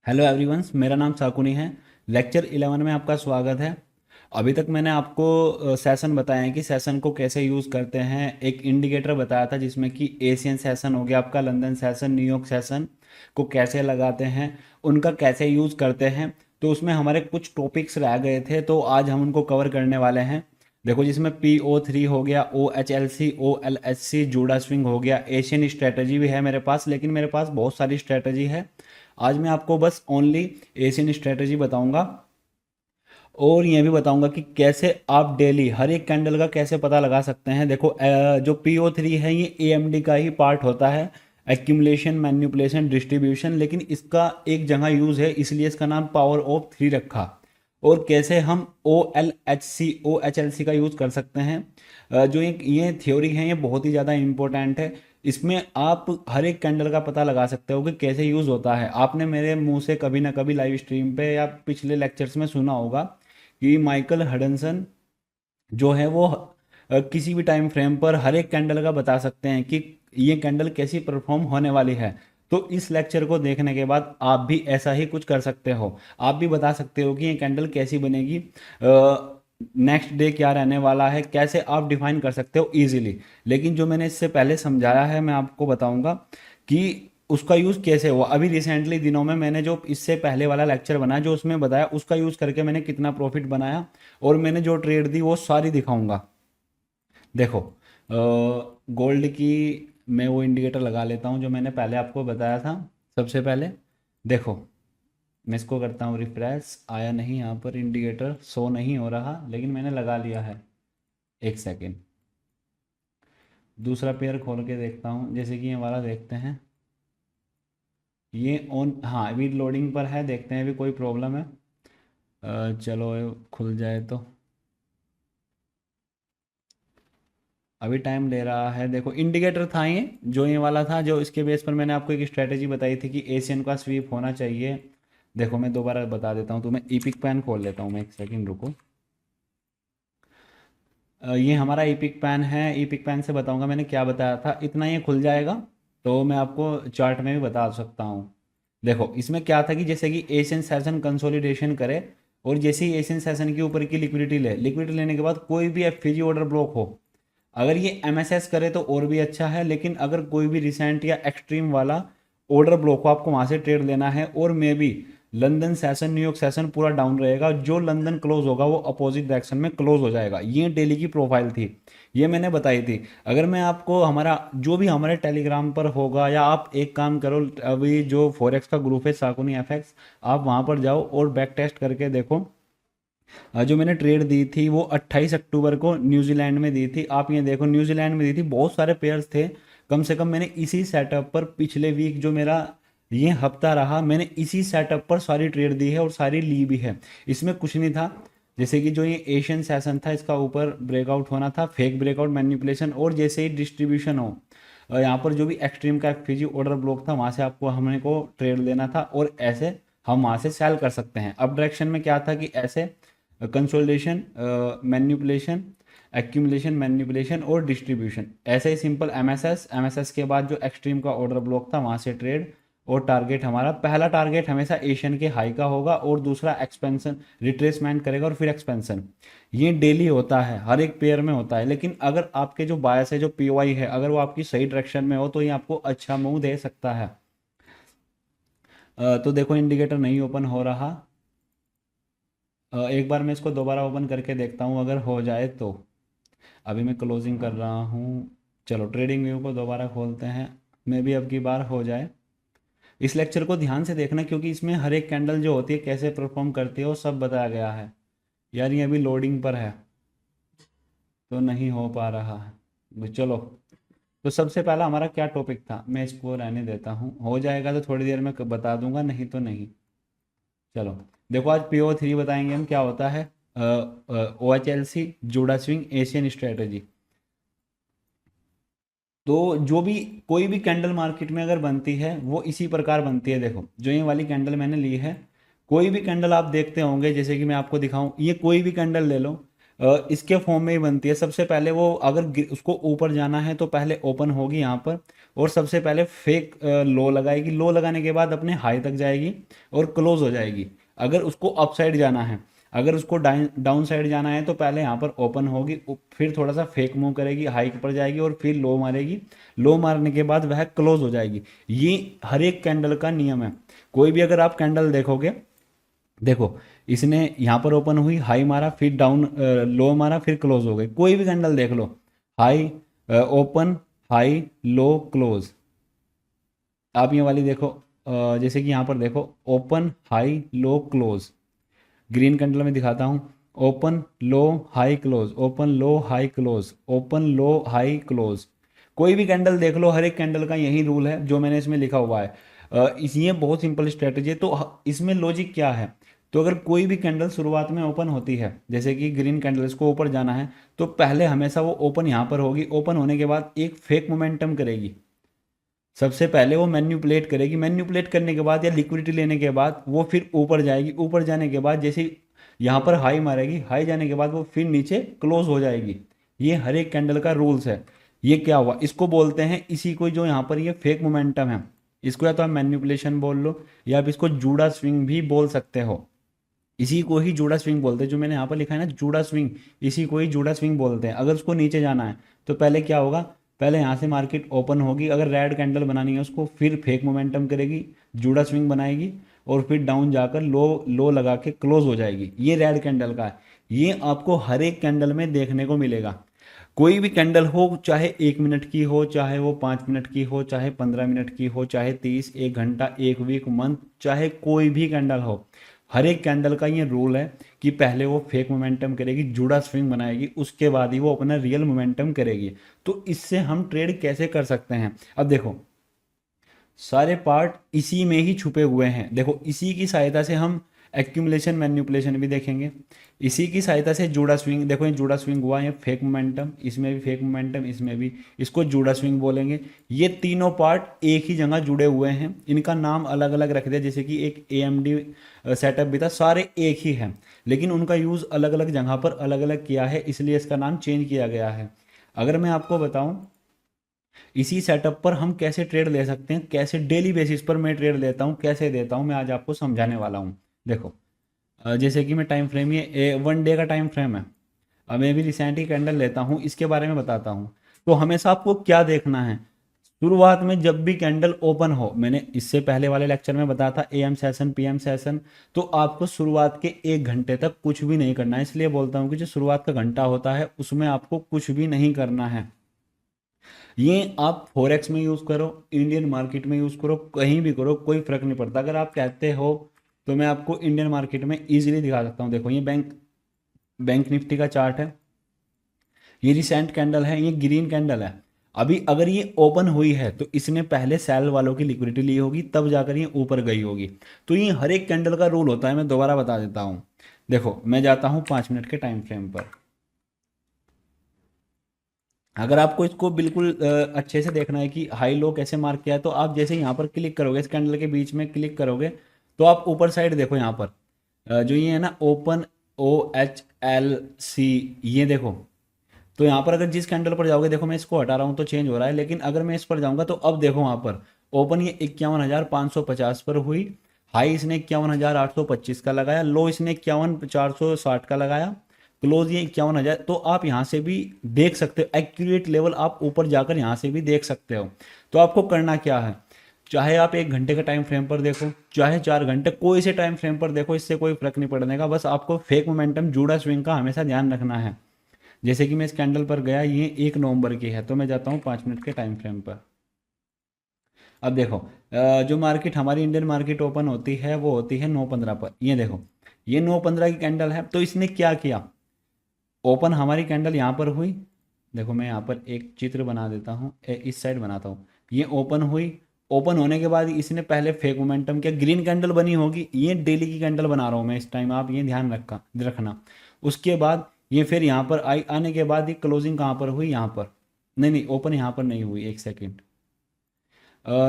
Hello everyone, मेरा नाम साकुनी है। लेक्चर 11 में आपका स्वागत है। अभी तक मैंने आपको सेशन बताए हैं कि सेशन को कैसे यूज़ करते हैं। एक इंडिकेटर बताया था जिसमें कि एशियन सेशन हो गया, आपका लंदन सेशन, न्यूयॉर्क सेशन को कैसे लगाते हैं, उनका कैसे यूज़ करते हैं। तो उसमें हमारे कुछ टॉपिक्स रह गए थे, तो आज हम उनको कवर करने वाले हैं। देखो, जिसमें PO3 हो गया, OHLC, OLHC, जूडा स्विंग हो गया, एशियन स्ट्रेटजी भी है मेरे पास, लेकिन मेरे पास बहुत सारी स्ट्रेटजी है। आज मैं आपको बस ओनली एशियन स्ट्रेटजी बताऊंगा और ये भी बताऊंगा कि कैसे आप डेली हर एक कैंडल का कैसे पता लगा सकते हैं। देखो, जो PO3 है ये AMD का ही पार्ट होता है, एक्यूमुलेशन, मैन्युपुलेशन, डिस्ट्रीब्यूशन, लेकिन इसका एक जगह यूज़ है, इसलिए इसका नाम पावर ऑफ 3 रखा। और कैसे हम OLHC का यूज़ कर सकते हैं। जो ये थ्योरी है ये बहुत ही ज़्यादा इम्पोर्टेंट है। इसमें आप हर एक कैंडल का पता लगा सकते हो कि कैसे यूज़ होता है। आपने मेरे मुंह से कभी ना कभी लाइव स्ट्रीम पे या पिछले लेक्चर्स में सुना होगा कि माइकल हडसन जो है वो किसी भी टाइम फ्रेम पर हर एक कैंडल का बता सकते हैं कि ये कैंडल कैसी परफॉर्म होने वाली है। तो इस लेक्चर को देखने के बाद आप भी ऐसा ही कुछ कर सकते हो। आप भी बता सकते हो कि ये कैंडल कैसी बनेगी, नेक्स्ट डे क्या रहने वाला है, कैसे आप डिफाइन कर सकते हो इजीली। लेकिन जो मैंने इससे पहले समझाया है मैं आपको बताऊंगा कि उसका यूज़ कैसे हुआ। अभी रिसेंटली दिनों में मैंने जो इससे पहले वाला लेक्चर बनाया जो उसमें बताया, उसका यूज़ करके मैंने कितना प्रॉफिट बनाया और मैंने जो ट्रेड दी वो सारी दिखाऊंगा। देखो, गोल्ड की मैं वो इंडिकेटर लगा लेता हूँ जो मैंने पहले आपको बताया था। सबसे पहले देखो, मैं इसको करता हूँ रिफ्रेश, आया नहीं, यहाँ पर इंडिकेटर शो नहीं हो रहा, लेकिन मैंने लगा लिया है। एक सेकेंड, दूसरा पेयर खोल के देखता हूँ, जैसे कि ये वाला देखते हैं। ये ऑन, हाँ अभी लोडिंग पर है, देखते हैं अभी कोई प्रॉब्लम है। चलो ये खुल जाए तो। अभी टाइम ले रहा है। देखो, इंडिकेटर था ये जो ये वाला था, जो इसके बेस पर मैंने आपको एक स्ट्रेटेजी बताई थी कि एशियन का स्वीप होना चाहिए। देखो, मैं दोबारा बता देता हूँ तुम्हें। इपिक पैन खोल लेता हूँ मैं, एक सेकंड रुको। ये हमारा इपिक पैन है। इपिक पैन से बताऊंगा मैंने क्या बताया था, इतना ये खुल जाएगा तो मैं आपको चार्ट में भी बता सकता हूँ। देखो, इसमें क्या था कि जैसे कि एशियन सेशन कंसोलिडेशन करे और जैसे ही एशियन सेशन के ऊपर की लिक्विडिटी लिक्विडिटी लेने के बाद कोई भी एफपीजी ऑर्डर ब्लॉक हो, अगर ये एमएसएस करे तो और भी अच्छा है। लेकिन अगर कोई भी रिसेंट या एक्सट्रीम वाला ऑर्डर ब्लॉक हो, आपको वहां से ट्रेड लेना है, और मे भी लंदन सेशन, न्यूयॉर्क सेशन पूरा डाउन रहेगा, जो लंदन क्लोज होगा वो अपोजिट डायरेक्शन में क्लोज हो जाएगा। ये डेली की प्रोफाइल थी, ये मैंने बताई थी। अगर मैं आपको हमारा जो भी हमारे टेलीग्राम पर होगा, या आप एक काम करो, अभी जो फॉरेक्स का ग्रुप है साकुनी एफएक्स, आप वहां पर जाओ और बैक टेस्ट करके देखो। जो मैंने ट्रेड दी थी वो 28 अक्टूबर को न्यूजीलैंड में दी थी। आप ये देखो, न्यूजीलैंड में दी थी, बहुत सारे पेयर्स थे। कम से कम मैंने इसी सेटअप पर पिछले वीक जो मेरा ये हफ्ता रहा, मैंने इसी सेटअप पर सारी ट्रेड दी है और सारी ली भी है। इसमें कुछ नहीं था। जैसे कि जो ये एशियन सेशन था, इसका ऊपर ब्रेकआउट होना था, फेक ब्रेकआउट, मैनिपुलेशन, और जैसे ही डिस्ट्रीब्यूशन हो, यहाँ पर जो भी एक्सट्रीम का एफपीजी ऑर्डर ब्लॉक था वहाँ से आपको हमने को ट्रेड लेना था, और ऐसे हम वहाँ से सेल कर सकते हैं। अब डायरेक्शन में क्या था कि ऐसे कंसोलिडेशन, मैन्युपुलेशन, एक्यूमुलेशन, मैन्युपुलेशन और डिस्ट्रीब्यूशन, ऐसे ही सिंपल एमएसएस, एमएसएस के बाद जो एक्सट्रीम का ऑर्डर ब्लॉक था वहाँ से ट्रेड। और टारगेट हमारा, पहला टारगेट हमेशा एशियन के हाई का होगा, और दूसरा एक्सपेंशन, रिट्रेसमेंट करेगा और फिर एक्सपेंशन। ये डेली होता है, हर एक पेयर में होता है। लेकिन अगर आपके जो बायस है, जो पीओआई है, अगर वो आपकी सही डायरेक्शन में हो तो ये आपको अच्छा मूव दे सकता है। तो देखो, इंडिकेटर नहीं ओपन हो रहा। एक बार मैं इसको दोबारा ओपन करके देखता हूँ अगर हो जाए तो। अभी मैं क्लोजिंग कर रहा हूँ। चलो, ट्रेडिंग व्यू को दोबारा खोलते हैं, मे भी अब की बार हो जाए। इस लेक्चर को ध्यान से देखना, क्योंकि इसमें हर एक कैंडल जो होती है कैसे परफॉर्म करती है वो सब बताया गया है। यार ये अभी लोडिंग पर है तो नहीं हो पा रहा है। चलो, तो सबसे पहला हमारा क्या टॉपिक था, मैं इसको रहने देता हूँ, हो जाएगा तो थोड़ी देर में बता दूंगा, नहीं तो नहीं। चलो, देखो, आज PO3 बताएंगे हम क्या होता है। OHLC, Judas swing, Asian strategy. तो जो भी कोई भी कैंडल मार्केट में अगर बनती है वो इसी प्रकार बनती है। देखो, जो ये वाली कैंडल मैंने ली है, कोई भी कैंडल आप देखते होंगे, जैसे कि मैं आपको दिखाऊं, ये कोई भी कैंडल ले लो, इसके फॉर्म में ही बनती है। सबसे पहले वो अगर उसको ऊपर जाना है तो पहले ओपन होगी यहाँ पर, और सबसे पहले फेक लो लगाएगी, लो लगाने के बाद अपने हाई तक जाएगी और क्लोज हो जाएगी। अगर उसको अप साइड जाना है, अगर उसको डाउन साइड जाना है तो पहले यहाँ पर ओपन होगी, फिर थोड़ा सा फेक मूव करेगी, हाई पर जाएगी और फिर लो मारेगी, लो मारने के बाद वह क्लोज हो जाएगी। ये हर एक कैंडल का नियम है। कोई भी अगर आप कैंडल देखोगे, देखो इसने यहाँ पर ओपन हुई, हाई मारा, फिर डाउन लो मारा, फिर क्लोज हो गई। कोई भी कैंडल देख लो, high open, high low close. आप ये वाली देखो, जैसे कि यहाँ पर देखो open high low close. Green candle में दिखाता हूँ, open low high close, open low high close, open low high close. कोई भी कैंडल देख लो, हर एक कैंडल का यही रूल है जो मैंने इसमें लिखा हुआ है। इस ये बहुत सिंपल स्ट्रेटजी है। तो इसमें लॉजिक क्या है, तो अगर कोई भी कैंडल शुरुआत में ओपन होती है, जैसे कि ग्रीन कैंडल, इसको ऊपर जाना है तो पहले हमेशा वो ओपन यहाँ पर होगी, ओपन होने के बाद एक फेक मोमेंटम करेगी। सबसे पहले वो मैन्युपुलेट करेगी, मैन्युपुलेट करने के बाद या लिक्विडिटी लेने के बाद वो फिर ऊपर जाएगी, ऊपर जाने के बाद जैसे यहाँ पर हाई मारेगी, हाई जाने के बाद वो फिर नीचे क्लोज हो जाएगी। ये हर एक कैंडल का रूल्स है। ये क्या हुआ, इसको बोलते हैं, इसी को जो यहाँ पर ये फेक मोमेंटम है, इसको या तो आप मैन्युपुलेशन बोल लो या आप इसको जूड़ा स्विंग भी बोल सकते हो। इसी को ही जूड़ा स्विंग बोलते हैं, जो मैंने यहाँ पर लिखा है ना जूड़ा स्विंग, इसी को ही जूड़ा स्विंग बोलते हैं। अगर उसको नीचे जाना है तो पहले क्या होगा, पहले यहाँ से मार्केट ओपन होगी, अगर रेड कैंडल बनानी है उसको, फिर फेक मोमेंटम करेगी, जूड़ा स्विंग बनाएगी और फिर डाउन जाकर लो लो लगा के क्लोज हो जाएगी। ये रेड कैंडल का है। ये आपको हर एक कैंडल में देखने को मिलेगा। कोई भी कैंडल हो, चाहे 1 मिनट की हो, चाहे वो 5 मिनट की हो, चाहे 15 मिनट की हो, चाहे 30, 1 घंटा, 1 वीक, मंथ, चाहे कोई भी कैंडल हो, हर एक कैंडल का ये रूल है कि पहले वो फेक मोमेंटम करेगी, जुड़ा स्विंग बनाएगी, उसके बाद ही वो अपना रियल मोमेंटम करेगी। तो इससे हम ट्रेड कैसे कर सकते हैं, अब देखो सारे पार्ट इसी में ही छुपे हुए हैं। देखो इसी की सहायता से हम एक्यूमुलेशन मैन्युपुलेशन भी देखेंगे। इसी की सहायता से जूड़ा स्विंग, देखो ये जूड़ा स्विंग हुआ, ये फेक मोमेंटम, इसमें भी फेक मोमेंटम, इसमें भी, इसको जूड़ा स्विंग बोलेंगे। ये तीनों पार्ट एक ही जगह जुड़े हुए हैं, इनका नाम अलग अलग रख दिया। जैसे कि एक AMD सेटअप भी था, सारे एक ही हैं लेकिन उनका यूज़ अलग अलग जगह पर अलग अलग किया है, इसलिए इसका नाम चेंज किया गया है। अगर मैं आपको बताऊं इसी सेटअप पर हम कैसे ट्रेड ले सकते हैं, कैसे डेली बेसिस पर मैं ट्रेड लेता हूँ, कैसे देता हूँ, मैं आज आपको समझाने वाला हूँ। देखो जैसे कि मैं टाइम फ्रेम, ये 1 डे का टाइम फ्रेम है। अब मैं भी रिसेंट ही कैंडल लेता हूँ, इसके बारे में बताता हूँ। तो हमेशा आपको क्या देखना है, शुरुआत में जब भी कैंडल ओपन हो, मैंने इससे पहले वाले लेक्चर में बताया था AM सेशन PM सेशन, तो आपको शुरुआत के 1 घंटे तक कुछ भी नहीं करना है। इसलिए बोलता हूँ कि जो शुरुआत का घंटा होता है उसमें आपको कुछ भी नहीं करना है। ये आप फॉरेक्स में यूज़ करो, इंडियन मार्केट में यूज़ करो, कहीं भी करो, कोई फ़र्क नहीं पड़ता। अगर आप कहते हो तो मैं आपको इंडियन मार्केट में इजीली दिखा सकता हूँ। देखो ये बैंक बैंक निफ्टी का चार्ट है, ये रिसेंट कैंडल है, ये ग्रीन कैंडल है। अभी अगर ये ओपन हुई है तो इसने पहले सेल वालों की लिक्विडिटी ली होगी, तब जाकर ये ऊपर गई होगी। तो ये हर एक कैंडल का रूल होता है, मैं दोबारा बता देता हूँ। देखो मैं जाता हूँ 5 मिनट के टाइम फ्रेम पर। अगर आपको इसको बिल्कुल अच्छे से देखना है कि हाई लो कैसे मार्क किया है, तो आप जैसे यहाँ पर क्लिक करोगे, इस कैंडल के बीच में क्लिक करोगे, तो आप ऊपर साइड देखो यहाँ पर जो ये है ना ओपन OHLC, ये देखो। तो यहाँ पर अगर जिस कैंडल पर जाओगे, देखो मैं इसको हटा रहा हूँ तो चेंज हो रहा है, लेकिन अगर मैं इस पर जाऊँगा तो अब देखो वहाँ पर ओपन ये 51,550 पर हुई, हाई इसने 51,825 का लगाया, लो इसने 51,460 का लगाया, क्लोज ये 51,000। तो आप यहाँ से भी देख सकते हो एक्यूरेट लेवल, आप ऊपर जाकर यहाँ से भी देख सकते हो। तो आपको करना क्या है, चाहे आप 1 घंटे का टाइम फ्रेम पर देखो, चाहे 4 घंटे, कोई से टाइम फ्रेम पर देखो, इससे कोई फर्क नहीं पड़ने का। बस आपको फेक मोमेंटम जूड़ा स्विंग का हमेशा ध्यान रखना है। जैसे कि मैं इस कैंडल पर गया, ये 1 नवंबर की है, तो मैं जाता हूँ 5 मिनट के टाइम फ्रेम पर। अब देखो जो मार्केट हमारी इंडियन मार्केट ओपन होती है वो होती है 9:15 पर। ये देखो ये 9:15 की कैंडल है। तो इसने क्या किया, ओपन हमारी कैंडल यहाँ पर हुई, देखो मैं यहाँ पर एक चित्र बना देता हूँ, इस साइड बनाता हूँ। ये ओपन हुई, ओपन होने के बाद इसने पहले फेक मोमेंटम किया, ग्रीन कैंडल बनी होगी, ये डेली की कैंडल बना रहा हूँ मैं इस टाइम, आप ये ध्यान रखना। उसके बाद ये फिर यहाँ पर आई, आने के बाद ये क्लोजिंग कहाँ पर हुई, यहाँ पर, नहीं नहीं ओपन यहाँ पर नहीं हुई, एक सेकेंड।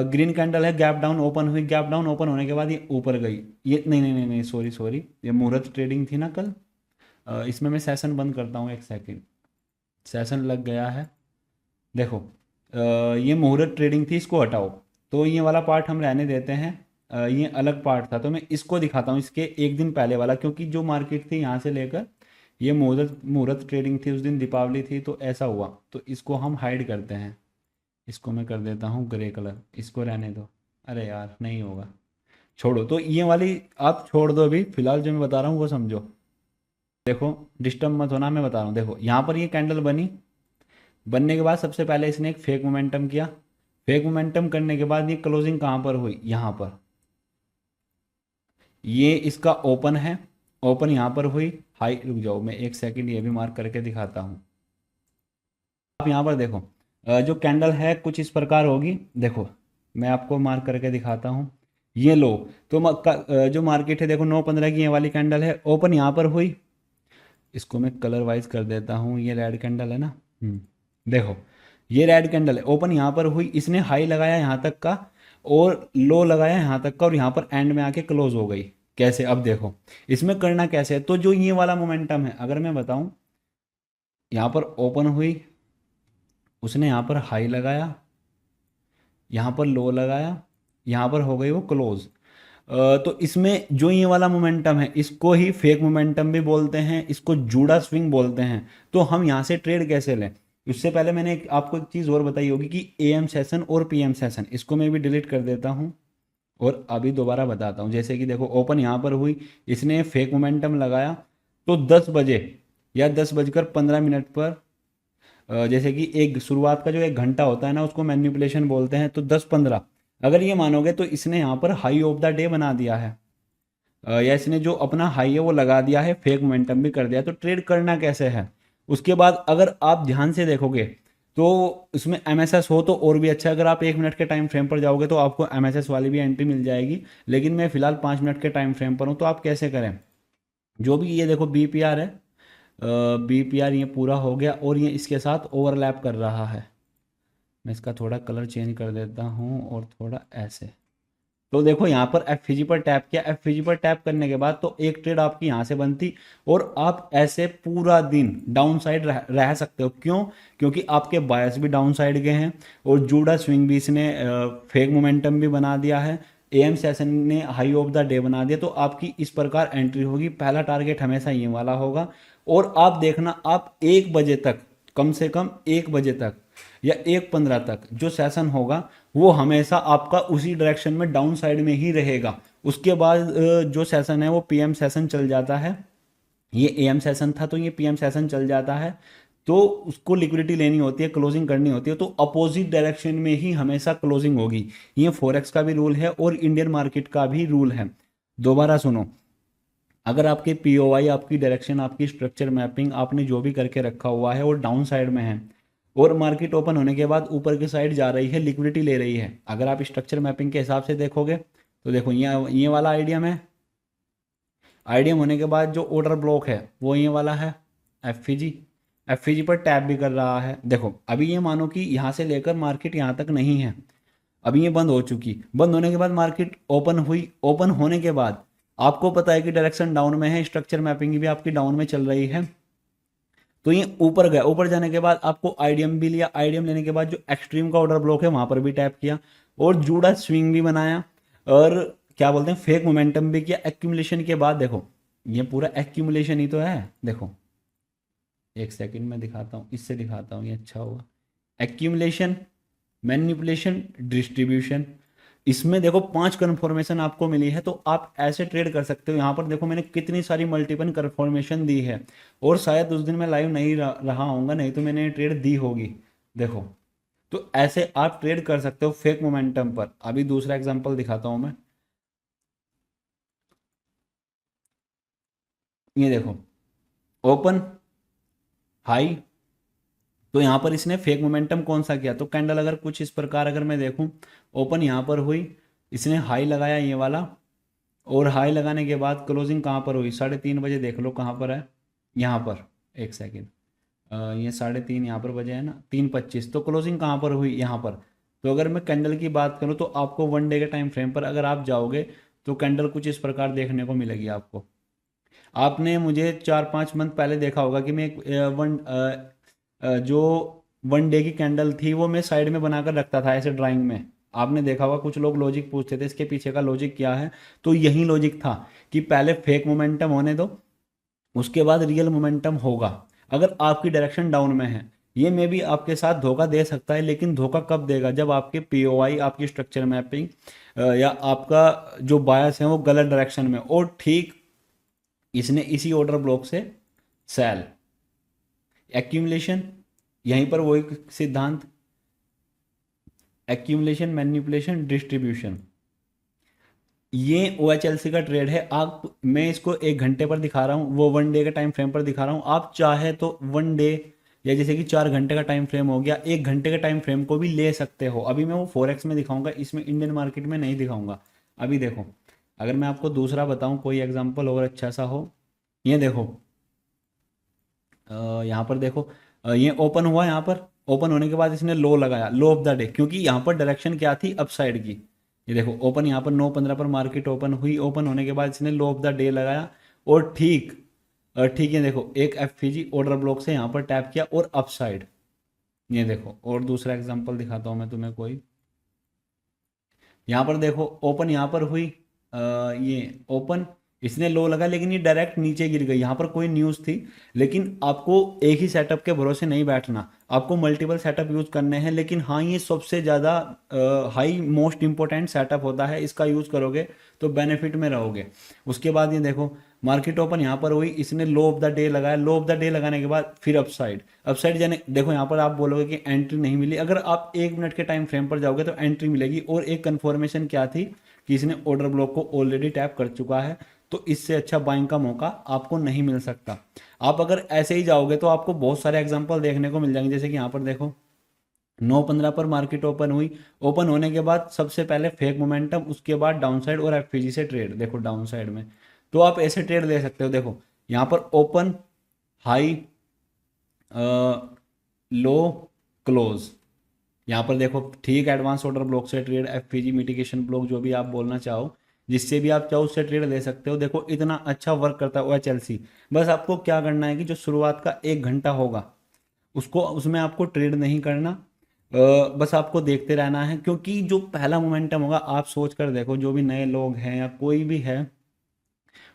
ग्रीन कैंडल है, गैप डाउन ओपन हुई, गैप डाउन ओपन होने के बाद ये ऊपर गई, ये नहीं नहीं नहीं नहीं, सॉरी सॉरी, ये मुहूर्त ट्रेडिंग थी ना कल, इसमें मैं सेशन बंद करता हूँ, एक सेकंड। सेशन लग गया है। देखो ये मुहूर्त ट्रेडिंग थी, इसको हटाओ। तो ये वाला पार्ट हम रहने देते हैं। ये अलग पार्ट था, तो मैं इसको दिखाता हूँ, इसके एक दिन पहले वाला, क्योंकि जो मार्केट थी यहाँ से लेकर ये मुहूर्त मुहूर्त ट्रेडिंग थी, उस दिन दीपावली थी, तो ऐसा हुआ। तो इसको हम हाइड करते हैं। इसको मैं कर देता हूँ ग्रे कलर, इसको रहने दो। अरे यार नहीं होगा, छोड़ो। तो ये वाली आप छोड़ दो अभी, फिलहाल जो मैं बता रहा हूँ वो समझो। देखो डिस्टर्ब मत होना, मैं बता रहा हूँ। देखो यहाँ पर ये कैंडल बनी, बनने के बाद सबसे पहले इसने एक फेक मोमेंटम किया। फेक मोमेंटम करने के बाद ये क्लोजिंग कहाँ पर हुई, यहाँ पर। ये इसका ओपन है, ओपन यहाँ पर हुई। हाई, रुक जाओ मैं एक सेकंड ये भी मार्क करके दिखाता हूँ। आप यहाँ पर देखो जो कैंडल है कुछ इस प्रकार होगी। देखो मैं आपको मार्क करके दिखाता हूँ। ये लो, तो जो मार्केट है देखो 9:15 की ये वाली कैंडल है, ओपन यहाँ पर हुई। इसको मैं कलर वाइज कर देता हूँ, ये रेड कैंडल है ना। देखो ये रेड कैंडल है, ओपन यहाँ पर हुई, इसने हाई लगाया यहाँ तक का और लो लगाया यहाँ तक का, और यहाँ पर एंड में आके क्लोज हो गई। कैसे, अब देखो इसमें करना कैसे है। तो जो ये वाला मोमेंटम है, अगर मैं बताऊं, यहाँ पर ओपन हुई, उसने यहाँ पर हाई लगाया, यहाँ पर लो लगाया, यहाँ पर हो गई वो क्लोज। तो इसमें जो ये वाला मोमेंटम है इसको ही फेक मोमेंटम भी बोलते हैं, इसको जूडा स्विंग बोलते हैं। तो हम यहाँ से ट्रेड कैसे लें, उससे पहले मैंने आपको एक चीज़ और बताई होगी कि एएम सेशन और पीएम सेशन, इसको मैं भी डिलीट कर देता हूँ और अभी दोबारा बताता हूँ। जैसे कि देखो ओपन यहाँ पर हुई, इसने फेक मोमेंटम लगाया, तो 10 बजे या 10:15 पर जैसे कि एक शुरुआत का जो एक घंटा होता है ना, उसको मैनिपुलेशन बोलते हैं। तो 10:15 अगर ये मानोगे तो इसने यहाँ पर हाई ऑफ द डे बना दिया है, या इसने जो अपना हाई है वो लगा दिया है, फेक मोमेंटम भी कर दिया। तो ट्रेड करना कैसे है, उसके बाद अगर आप ध्यान से देखोगे तो उसमें एमएसएस हो तो और भी अच्छा। अगर आप 1 मिनट के टाइम फ्रेम पर जाओगे तो आपको एमएसएस वाली भी एंट्री मिल जाएगी, लेकिन मैं फिलहाल 5 मिनट के टाइम फ्रेम पर हूँ। तो आप कैसे करें, जो भी ये देखो बीपीआर है, बीपीआर ये पूरा हो गया और ये इसके साथ ओवरलैप कर रहा है। मैं इसका थोड़ा कलर चेंज कर देता हूँ और थोड़ा ऐसे। तो देखो यहाँ पर एफ पर टैप किया, एफ पर टैप करने के बाद तो एक ट्रेड आपकी यहाँ से बनती और आप ऐसे पूरा दिन डाउन साइड रह सकते हो। क्यों, क्योंकि आपके बायस भी डाउन साइड गए हैं और जूडा स्विंग भी इसने फेक मोमेंटम भी बना दिया है, एएम सेशन ने हाई ऑफ द डे बना दिया। तो आपकी इस प्रकार एंट्री होगी। पहला टारगेट हमेशा ये वाला होगा और आप देखना आप 1 बजे तक, कम से कम 1 बजे तक या 1:15 तक जो सेशन होगा वो हमेशा आपका उसी डायरेक्शन में डाउन साइड में ही रहेगा। उसके बाद जो सेशन है वो पीएम सेशन चल जाता है। ये एएम सेशन था तो ये पीएम सेशन चल जाता है। तो उसको लिक्विडिटी लेनी होती है, क्लोजिंग करनी होती है, तो अपोजिट डायरेक्शन में ही हमेशा क्लोजिंग होगी। ये फॉरेक्स का भी रूल है और इंडियन मार्केट का भी रूल है। दोबारा सुनो, अगर आपके पीओआई, आपकी डायरेक्शन, आपकी स्ट्रक्चर मैपिंग आपने जो भी करके रखा हुआ है और डाउन साइड में है और मार्केट ओपन होने के बाद ऊपर की साइड जा रही है, लिक्विडिटी ले रही है, अगर आप स्ट्रक्चर मैपिंग के हिसाब से देखोगे तो देखो ये वाला आइडियम है। आइडियम होने के बाद जो ऑर्डर ब्लॉक है वो ये वाला है, एफ पर टैप भी कर रहा है। देखो अभी ये मानो कि यहाँ से लेकर मार्केट यहाँ तक नहीं है, अभी ये बंद हो चुकी। बंद होने के बाद मार्केट ओपन हुई, ओपन होने के बाद आपको पता है कि डायरेक्शन डाउन में है, स्ट्रक्चर मैपिंग भी आपकी डाउन में चल रही है। तो ये ऊपर गया, ऊपर जाने के बाद आपको आईडीएम भी लिया, आईडीएम लेने के बाद जो एक्सट्रीम का ऑर्डर ब्लॉक है वहां पर भी टैप किया और जूडा स्विंग भी बनाया और क्या बोलते हैं फेक मोमेंटम भी किया। एक्यूमुलेशन के बाद देखो ये पूरा एक्यूमुलेशन ही तो है। देखो एक सेकंड में दिखाता हूँ, इससे दिखाता हूँ ये अच्छा होगा। एक्यूमुलेशन, मैनिपुलेशन, डिस्ट्रीब्यूशन, इसमें देखो 5 कन्फर्मेशन आपको मिली है। तो आप ऐसे ट्रेड कर सकते हो। यहाँ पर देखो मैंने कितनी सारी मल्टीपल कन्फर्मेशन दी है और शायद उस दिन मैं लाइव नहीं रहा होऊंगा, नहीं तो मैंने ट्रेड दी होगी। देखो तो ऐसे आप ट्रेड कर सकते हो फेक मोमेंटम पर। अभी दूसरा एग्जांपल दिखाता हूं मैं। ये देखो ओपन हाई, तो यहाँ पर इसने फेक मोमेंटम कौन सा किया, तो कैंडल अगर कुछ इस प्रकार अगर मैं देखूं, ओपन यहाँ पर हुई, इसने हाई लगाया ये वाला और हाई लगाने के बाद क्लोजिंग कहाँ पर हुई, 3:30 बजे। देख लो कहाँ पर है, यहाँ पर। एक सेकेंड, ये 3:30 यहाँ पर बजे है ना, 3:25। तो क्लोजिंग कहाँ पर हुई, यहाँ पर। तो अगर मैं कैंडल की बात करूँ तो आपको 1 डे के टाइम फ्रेम पर अगर आप जाओगे तो कैंडल कुछ इस प्रकार देखने को मिलेगी आपको। आपने मुझे 4-5 मंथ पहले देखा होगा कि मैं एक जो 1 डे की कैंडल थी वो मैं साइड में बनाकर रखता था ऐसे ड्राइंग में। आपने देखा होगा कुछ लोग लॉजिक पूछते थे इसके पीछे का लॉजिक क्या है, तो यही लॉजिक था कि पहले फेक मोमेंटम होने दो, उसके बाद रियल मोमेंटम होगा। अगर आपकी डायरेक्शन डाउन में है, ये मे भी आपके साथ धोखा दे सकता है, लेकिन धोखा कब देगा, जब आपके पीओआई, आपकी स्ट्रक्चर मैपिंग या आपका जो बायस है वो गलत डायरेक्शन में। और ठीक इसने इसी ऑर्डर ब्लॉक से सेल एक्यूमुलेशन, यहीं पर वही सिद्धांत, एक्यूमुलेशन, मैनिपुलेशन, डिस्ट्रीब्यूशन, ये OHLC का ट्रेड है। आप, मैं इसको 1 घंटे पर दिखा रहा हूँ, वो 1 डे का टाइम फ्रेम पर दिखा रहा हूँ। आप चाहे तो 1 डे या जैसे कि 4 घंटे का टाइम फ्रेम हो गया, 1 घंटे का टाइम फ्रेम को भी ले सकते हो। अभी मैं वो फॉरेक्स में दिखाऊंगा, इसमें इंडियन मार्केट में नहीं दिखाऊंगा। अभी देखो, अगर मैं आपको दूसरा बताऊं कोई एग्जांपल और अच्छा सा हो, ये देखो, यहाँ पर देखो, ये ओपन हुआ, यहाँ पर ओपन होने के बाद इसने लो लगाया, लो ऑफ द डे, क्योंकि यहाँ पर डायरेक्शन क्या थी, अपसाइड की। ये देखो ओपन, यहाँ पर 9:15 पर मार्केट ओपन हुई, ओपन होने के बाद इसने लो ऑफ द डे लगाया, और ठीक है, देखो एक एफपीजी ऑर्डर ब्लॉक से यहाँ पर टैप किया और अपसाइड। ये देखो, और दूसरा एग्जांपल दिखाता हूँ मैं तुम्हें कोई, यहाँ पर देखो ओपन यहाँ पर हुई, ये ओपन, इसने लो लगा, लेकिन ये डायरेक्ट नीचे गिर गई। यहाँ पर कोई न्यूज़ थी, लेकिन आपको एक ही सेटअप के भरोसे नहीं बैठना, आपको मल्टीपल सेटअप यूज़ करने हैं। लेकिन हाँ, ये सबसे ज़्यादा हाई मोस्ट इंपॉर्टेंट सेटअप होता है, इसका यूज़ करोगे तो बेनिफिट में रहोगे। उसके बाद ये देखो, मार्केट ओपन यहाँ पर हुई, इसने लो ऑफ द डे लगाया, लो ऑफ द डे लगाने के बाद फिर अपसाइड, अपसाइड जाने, देखो यहाँ पर आप बोलोगे कि एंट्री नहीं मिली। अगर आप 1 मिनट के टाइम फ्रेम पर जाओगे तो एंट्री मिलेगी। और एक कंफर्मेशन क्या थी कि इसने ऑर्डर ब्लॉक को ऑलरेडी टैप कर चुका है, तो इससे अच्छा बाइंग का मौका आपको नहीं मिल सकता। आप अगर ऐसे ही जाओगे तो आपको बहुत सारे एग्जांपल देखने को मिल जाएंगे, जैसे कि यहाँ पर देखो 9:15 पर मार्केट ओपन हुई, ओपन होने के बाद सबसे पहले फेक मोमेंटम, उसके बाद डाउनसाइड और एफपीजी से ट्रेड, देखो डाउनसाइड में। तो आप ऐसे ट्रेड ले सकते हो। देखो यहाँ पर ओपन, हाई, लो, क्लोज, यहाँ पर देखो ठीक एडवांस ऑर्डर ब्लॉक से ट्रेड, एफपीजी, मिटिगेशन ब्लॉक, जो भी आप बोलना चाहो, जिससे भी आप चाहो उससे ट्रेड ले सकते हो। देखो इतना अच्छा वर्क करता है OHLC। बस आपको क्या करना है कि जो शुरुआत का 1 घंटा होगा, उसको, उसमें आपको ट्रेड नहीं करना, बस आपको देखते रहना है। क्योंकि जो पहला मोमेंटम होगा, आप सोच कर देखो, जो भी नए लोग हैं या कोई भी है,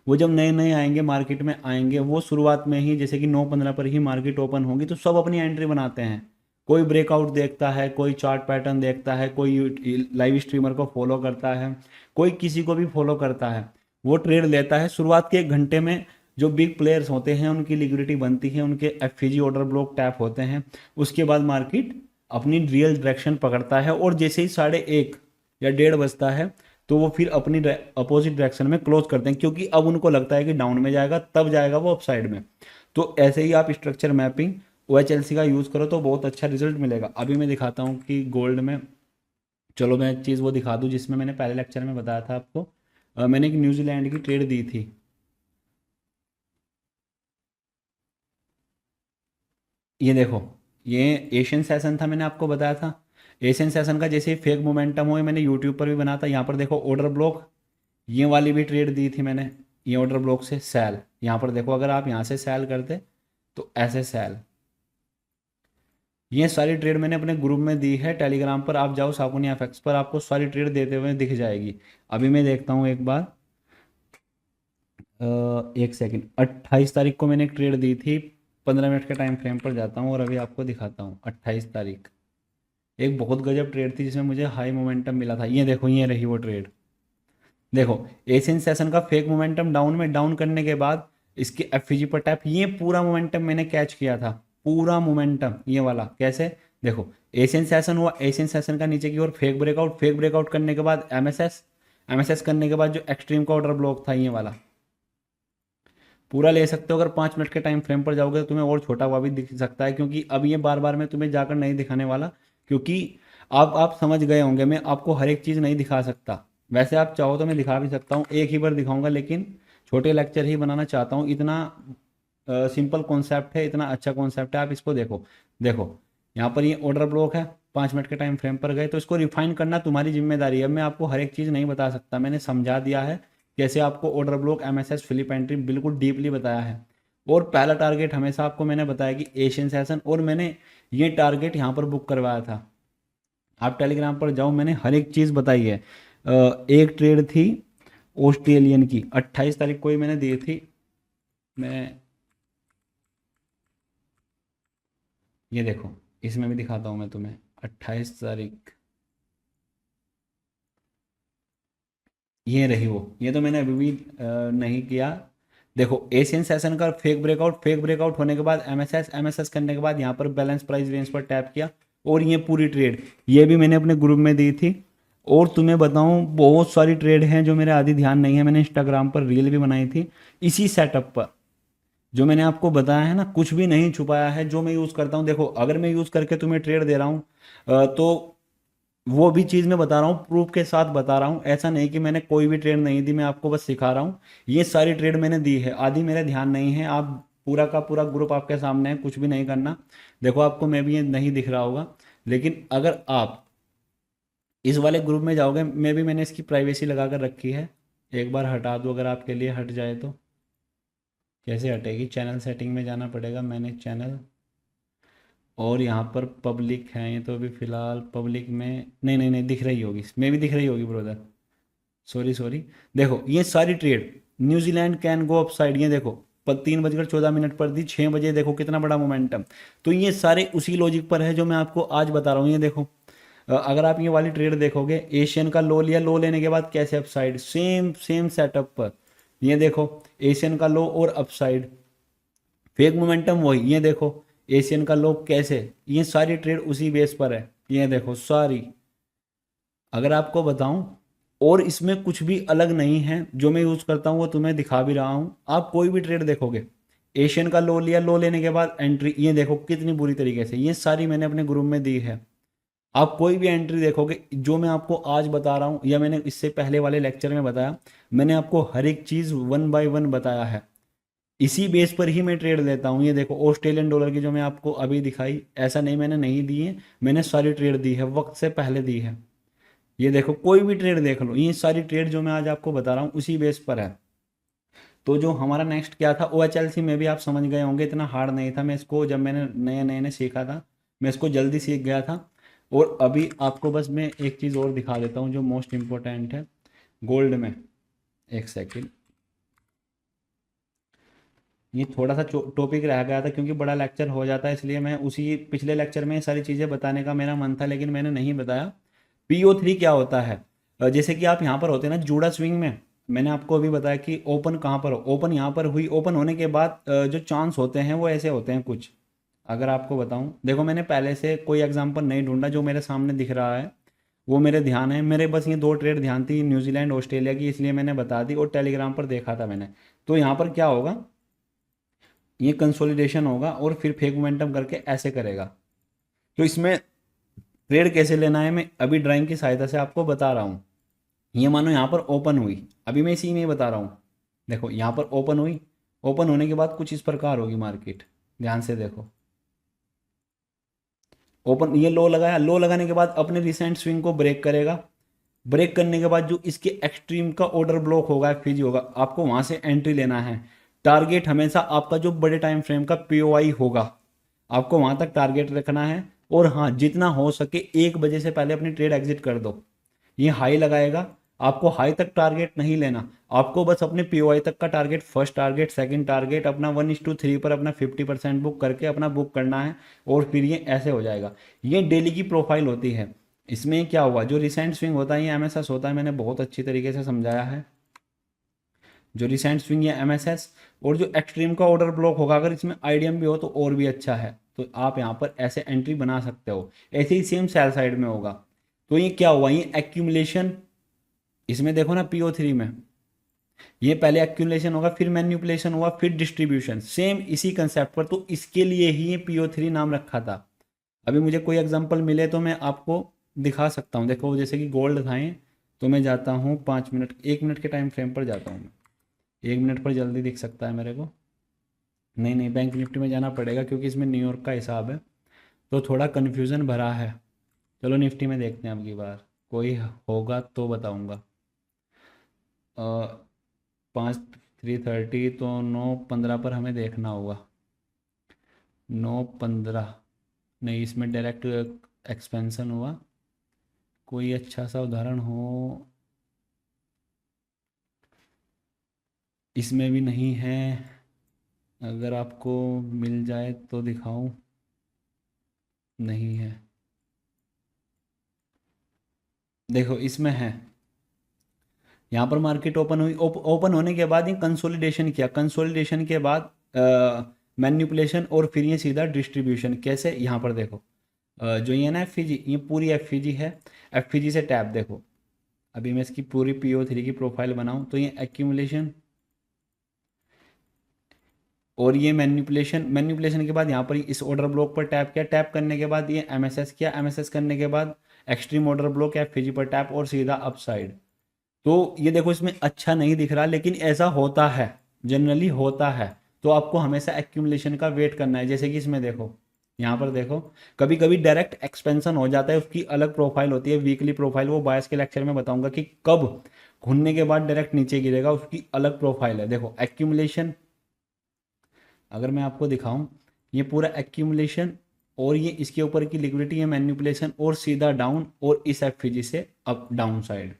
वो जब नए नए आएंगे मार्केट में आएंगे, वो शुरुआत में ही जैसे कि 9:15 पर ही मार्केट ओपन होगी तो सब अपनी एंट्री बनाते हैं। कोई ब्रेकआउट देखता है, कोई चार्ट पैटर्न देखता है, कोई लाइव स्ट्रीमर को फॉलो करता है, कोई किसी को भी फॉलो करता है, वो ट्रेड लेता है। शुरुआत के 1 घंटे में जो बिग प्लेयर्स होते हैं उनकी लिक्विडिटी बनती है, उनके एफपीजी ऑर्डर ब्लॉक टैप होते हैं। उसके बाद मार्केट अपनी रियल डायरेक्शन पकड़ता है, और जैसे ही 1:30 या 1:30 बजता है, तो वो फिर अपनी अपोजिट डायरेक्शन में क्लोज करते हैं, क्योंकि अब उनको लगता है कि डाउन में जाएगा, तब जाएगा वो अपसाइड में। तो ऐसे ही आप स्ट्रक्चर मैपिंग OHLC का यूज़ करो तो बहुत अच्छा रिजल्ट मिलेगा। अभी मैं दिखाता हूँ कि गोल्ड में, चलो मैं एक चीज़ वो दिखा दूँ जिसमें मैंने पहले लेक्चर में बताया था आपको। मैंने एक न्यूजीलैंड की ट्रेड दी थी, ये देखो, ये एशियन सेशन था, मैंने आपको बताया था। एशियन सेशन का जैसे ही फेक मोमेंटम हुए, मैंने यूट्यूब पर भी बनाया था। यहाँ पर देखो ऑर्डर ब्लॉक, ये वाली भी ट्रेड दी थी मैंने, ये ऑर्डर ब्लॉक से सेल। यहाँ पर देखो, अगर आप यहाँ से सेल करते तो ऐसे सेल। ये सारी ट्रेड मैंने अपने ग्रुप में दी है, टेलीग्राम पर आप जाओ, साकुनी एफएक्स पर, आपको सारी ट्रेड देते हुए दिख जाएगी। अभी मैं देखता हूँ एक बार, 1 सेकंड, 28 तारीख को मैंने एक ट्रेड दी थी। 15 मिनट के टाइम फ्रेम पर जाता हूँ और अभी आपको दिखाता हूँ। 28 तारीख, एक बहुत गजब ट्रेड थी जिसमें मुझे हाई मोमेंटम मिला था। ये देखो, ये रही वो ट्रेड। देखो एशियन सेशन का फेक मोमेंटम डाउन में, डाउन करने के बाद इसके एफईजी पर टैप, ये पूरा मोमेंटम मैंने कैच किया था, पूरा मोमेंटम ये वाला। कैसे, देखो एशियन सेशन हुआ, एशियन सेशन का नीचे की ओर फेक ब्रेकआउट, फेक ब्रेकआउट करने के बाद एमएसएस, एमएसएस करने के बाद जो एक्सट्रीम का ऑर्डर ब्लॉक था ये वाला, पूरा ले सकते हो। अगर 5 मिनट के टाइम फ्रेम पर जाओगे तो तुम्हें और छोटा हुआ भी दिख सकता है, क्योंकि अब ये बार बार मैं तुम्हें जाकर नहीं दिखाने वाला, क्योंकि आप समझ गए होंगे, मैं आपको हर एक चीज़ नहीं दिखा सकता। वैसे आप चाहो तो मैं दिखा भी सकता हूँ, एक ही बार दिखाऊंगा, लेकिन छोटे लेक्चर ही बनाना चाहता हूँ। इतना सिंपल कॉन्सेप्ट है, इतना अच्छा कॉन्सेप्ट है, आप इसको देखो। देखो यहाँ पर ये ऑर्डर ब्लॉक है, 5 मिनट के टाइम फ्रेम पर गए, तो इसको रिफाइन करना तुम्हारी जिम्मेदारी है। मैं आपको हर एक चीज़ नहीं बता सकता, मैंने समझा दिया है कैसे आपको order block, MSS, flip entry बिल्कुल डीपली बताया है। और पहला टारगेट हमेशा आपको मैंने बताया कि एशियन सेशन, और मैंने ये टारगेट यहाँ पर बुक करवाया था। आप टेलीग्राम पर जाओ, मैंने हर एक चीज़ बताई है। एक ट्रेड थी ऑस्ट्रेलियन की 28 तारीख को ही मैंने दी थी। मैं ये देखो, इसमें भी दिखाता हूँ मैं तुम्हें 28 तारीख, ये रही वो। ये तो मैंने अभी भी नहीं किया। देखो एशियन सेशन का फेक ब्रेकआउट, फेक ब्रेकआउट होने के बाद एमएसएस, एमएसएस करने के बाद यहाँ पर बैलेंस प्राइस रेंज पर टैप किया, और ये पूरी ट्रेड ये भी मैंने अपने ग्रुप में दी थी। और तुम्हें बताऊं, बहुत सारी ट्रेड हैं जो मेरे आदि ध्यान नहीं है, मैंने इंस्टाग्राम पर रील भी बनाई थी इसी सेटअप पर। जो मैंने आपको बताया है ना, कुछ भी नहीं छुपाया है, जो मैं यूज़ करता हूँ। देखो अगर मैं यूज़ करके तुम्हें ट्रेड दे रहा हूँ तो वो भी चीज़ मैं बता रहा हूँ, प्रूफ के साथ बता रहा हूँ। ऐसा नहीं कि मैंने कोई भी ट्रेड नहीं दी, मैं आपको बस सिखा रहा हूँ। ये सारी ट्रेड मैंने दी है, आदि मेरे ध्यान नहीं है। आप पूरा का पूरा ग्रुप आपके सामने है, कुछ भी नहीं करना। देखो आपको मैं भी ये नहीं दिख रहा होगा, लेकिन अगर आप इस वाले ग्रुप में जाओगे, मैं भी मैंने इसकी प्राइवेसी लगा कर रखी है। एक बार हटा दो, अगर आपके लिए हट जाए तो। कैसे हटेगी? चैनल सेटिंग में जाना पड़ेगा, मैंने चैनल, और यहाँ पर पब्लिक है ये तो अभी फ़िलहाल पब्लिक में नहीं, नहीं, नहीं दिख रही होगी, मैं भी दिख रही होगी ब्रदर, सॉरी सॉरी। देखो ये सारी trade, New Zealand can go up side, ये देखो 3:14 पर दी, 6 बजे देखो कितना बड़ा मोमेंटम। तो ये सारे उसी लॉजिक पर है जो मैं आपको आज बता रहा हूँ। ये देखो अगर आप ये वाली ट्रेड देखोगे, एशियन का लो लिया, लो लेने के बाद कैसे अपसाइड, सेम सेम सेटअप पर। ये देखो एशियन का लो और अपसाइड, फेक मोमेंटम वही। ये देखो एशियन का लो कैसे, ये सारी ट्रेड उसी बेस पर है। ये देखो सारी, अगर आपको बताऊं, और इसमें कुछ भी अलग नहीं है, जो मैं यूज़ करता हूं वो तुम्हें दिखा भी रहा हूं। आप कोई भी ट्रेड देखोगे, एशियन का लो लिया, लो लेने के बाद एंट्री, ये देखो कितनी बुरी तरीके से, ये सारी मैंने अपने ग्रुप में दी है। आप कोई भी एंट्री देखोगे जो मैं आपको आज बता रहा हूँ, या मैंने इससे पहले वाले लेक्चर में बताया, मैंने आपको हर एक चीज़ वन बाय वन बताया है। इसी बेस पर ही मैं ट्रेड लेता हूँ। ये देखो ऑस्ट्रेलियन डॉलर की जो मैं आपको अभी दिखाई, ऐसा नहीं मैंने नहीं दी है, मैंने सारी ट्रेड दी है, वक्त से पहले दी है। ये देखो कोई भी ट्रेड देख लो, ये सारी ट्रेड जो मैं आज आपको बता रहा हूँ उसी बेस पर है। तो जो हमारा नेक्स्ट क्या था, OHLC में भी आप समझ गए होंगे, इतना हार्ड नहीं था। मैं इसको जब मैंने नए नए ने सीखा था, मैं इसको जल्दी सीख गया था। और अभी आपको बस मैं एक चीज़ और दिखा देता हूँ जो मोस्ट इम्पोर्टेंट है गोल्ड में। एक सेकेंड, ये थोड़ा सा टॉपिक रह गया था क्योंकि बड़ा लेक्चर हो जाता है, इसलिए मैं उसी पिछले लेक्चर में ये सारी चीज़ें बताने का मेरा मन था, लेकिन मैंने नहीं बताया। PO3 क्या होता है? जैसे कि आप यहाँ पर होते हैं ना जूड़ा स्विंग में, मैंने आपको अभी बताया कि ओपन कहाँ पर हो, ओपन यहाँ पर हुई, ओपन होने के बाद जो चांस होते हैं वो ऐसे होते हैं कुछ। अगर आपको बताऊं, देखो मैंने पहले से कोई एग्जांपल नहीं ढूंढा, जो मेरे सामने दिख रहा है वो मेरे ध्यान है। मेरे बस ये दो ट्रेड ध्यान थी, न्यूजीलैंड ऑस्ट्रेलिया की, इसलिए मैंने बता दी, और टेलीग्राम पर देखा था मैंने। तो यहाँ पर क्या होगा, ये कंसोलिडेशन होगा और फिर फेक मोमेंटम करके ऐसे करेगा। तो इसमें ट्रेड कैसे लेना है मैं अभी ड्राइंग की सहायता से आपको बता रहा हूँ। ये मानो यहाँ पर ओपन हुई, अभी मैं इसी में ही बता रहा हूँ। देखो यहाँ पर ओपन हुई, ओपन होने के बाद कुछ इस प्रकार होगी मार्केट, ध्यान से देखो। ओपन, ये लो लगाया, लो लगाने के बाद अपने रिसेंट स्विंग को ब्रेक करेगा। ब्रेक करने के बाद जो इसके एक्सट्रीम का ऑर्डर ब्लॉक होगा, FG होगा, आपको वहां से एंट्री लेना है। टारगेट हमेशा आपका जो बड़े टाइम फ्रेम का POI होगा, आपको वहां तक टारगेट रखना है। और हाँ, जितना हो सके 1 बजे से पहले अपनी ट्रेड एग्जिट कर दो। ये हाई लगाएगा, आपको हाई तक टारगेट नहीं लेना, आपको बस अपने POI तक का target, first target, second target अपना 1:3 पर अपना 50% बुक करके अपना बुक करना है। और फिर ये ऐसे हो जाएगा। ये डेली की प्रोफाइल होती है। इसमें क्या हुआ, जो रिसेंट स्विंग होता है ये MSS होता है, मैंने बहुत अच्छी तरीके से समझाया है। जो रिसेंट स्विंग या MSS, और जो एक्सट्रीम का ऑर्डर ब्लॉक होगा, अगर इसमें IDM भी हो तो और भी अच्छा है। तो आप यहाँ पर ऐसे एंट्री बना सकते हो। ऐसे ही सेम सेल साइड में होगा। तो ये क्या हुआ, ये एक्यूमुलेशन, इसमें देखो ना PO3 में, ये पहले एक्यूमुलेशन होगा, फिर मैन्युपुलेशन हुआ, फिर डिस्ट्रीब्यूशन, सेम इसी कंसेप्ट पर। तो इसके लिए ही ये PO3 नाम रखा था। अभी मुझे कोई एग्जांपल मिले तो मैं आपको दिखा सकता हूँ। देखो जैसे कि गोल्ड था ये, तो मैं जाता हूँ 5 मिनट, 1 मिनट के टाइम फ्रेम पर जाता हूँ मैं। 1 मिनट पर जल्दी दिख सकता है मेरे को। नहीं नहीं, बैंक निफ्टी में जाना पड़ेगा क्योंकि इसमें न्यूयॉर्क का हिसाब है, तो थोड़ा कन्फ्यूज़न भरा है। चलो निफ्टी में देखते हैं अब की बार, कोई होगा तो बताऊँगा। 5 330 तो 9 15 पर हमें देखना होगा। 9 15 नहीं, इसमें डायरेक्ट एक्सपेंशन हुआ। कोई अच्छा सा उदाहरण हो, इसमें भी नहीं है। अगर आपको मिल जाए तो दिखाऊं। नहीं है। देखो इसमें है। यहाँ पर मार्केट ओपन हुई, ओपन होने के बाद ये कंसोलिडेशन किया, कंसोलिडेशन के बाद मैन्युपुलेशन और फिर ये सीधा डिस्ट्रीब्यूशन। कैसे, यहाँ पर देखो जो ये ना एफ ये पूरी एफ है। एफ से टैप देखो। अभी मैं इसकी पूरी PO3 की प्रोफाइल बनाऊं तो ये एक्यूमुलेशन और ये मैन्युपुलेशन। मैन्युपुलेशन के बाद यहाँ पर इस ऑर्डर ब्लॉक पर टैप किया, टैप करने के बाद ये MSS किया, MSS करने के बाद एक्सट्रीम ऑर्डर ब्लॉक एफ पर टैप और सीधा अपसाइड। तो ये देखो इसमें अच्छा नहीं दिख रहा, लेकिन ऐसा होता है, जनरली होता है। तो आपको हमेशा एक्यूमुलेशन का वेट करना है। जैसे कि इसमें देखो, यहाँ पर देखो, कभी कभी डायरेक्ट एक्सपेंशन हो जाता है, उसकी अलग प्रोफाइल होती है, वीकली प्रोफाइल। वो बायस के लेक्चर में बताऊंगा कि कब घूमने के बाद डायरेक्ट नीचे गिरेगा, उसकी अलग प्रोफाइल है। देखो एक्यूमुलेशन, अगर मैं आपको दिखाऊं, ये पूरा एक्यूमुलेशन और ये इसके ऊपर की लिक्विडिटी है, मैन्युपुलेशन और सीधा डाउन, और इस एफ से अप डाउन साइड।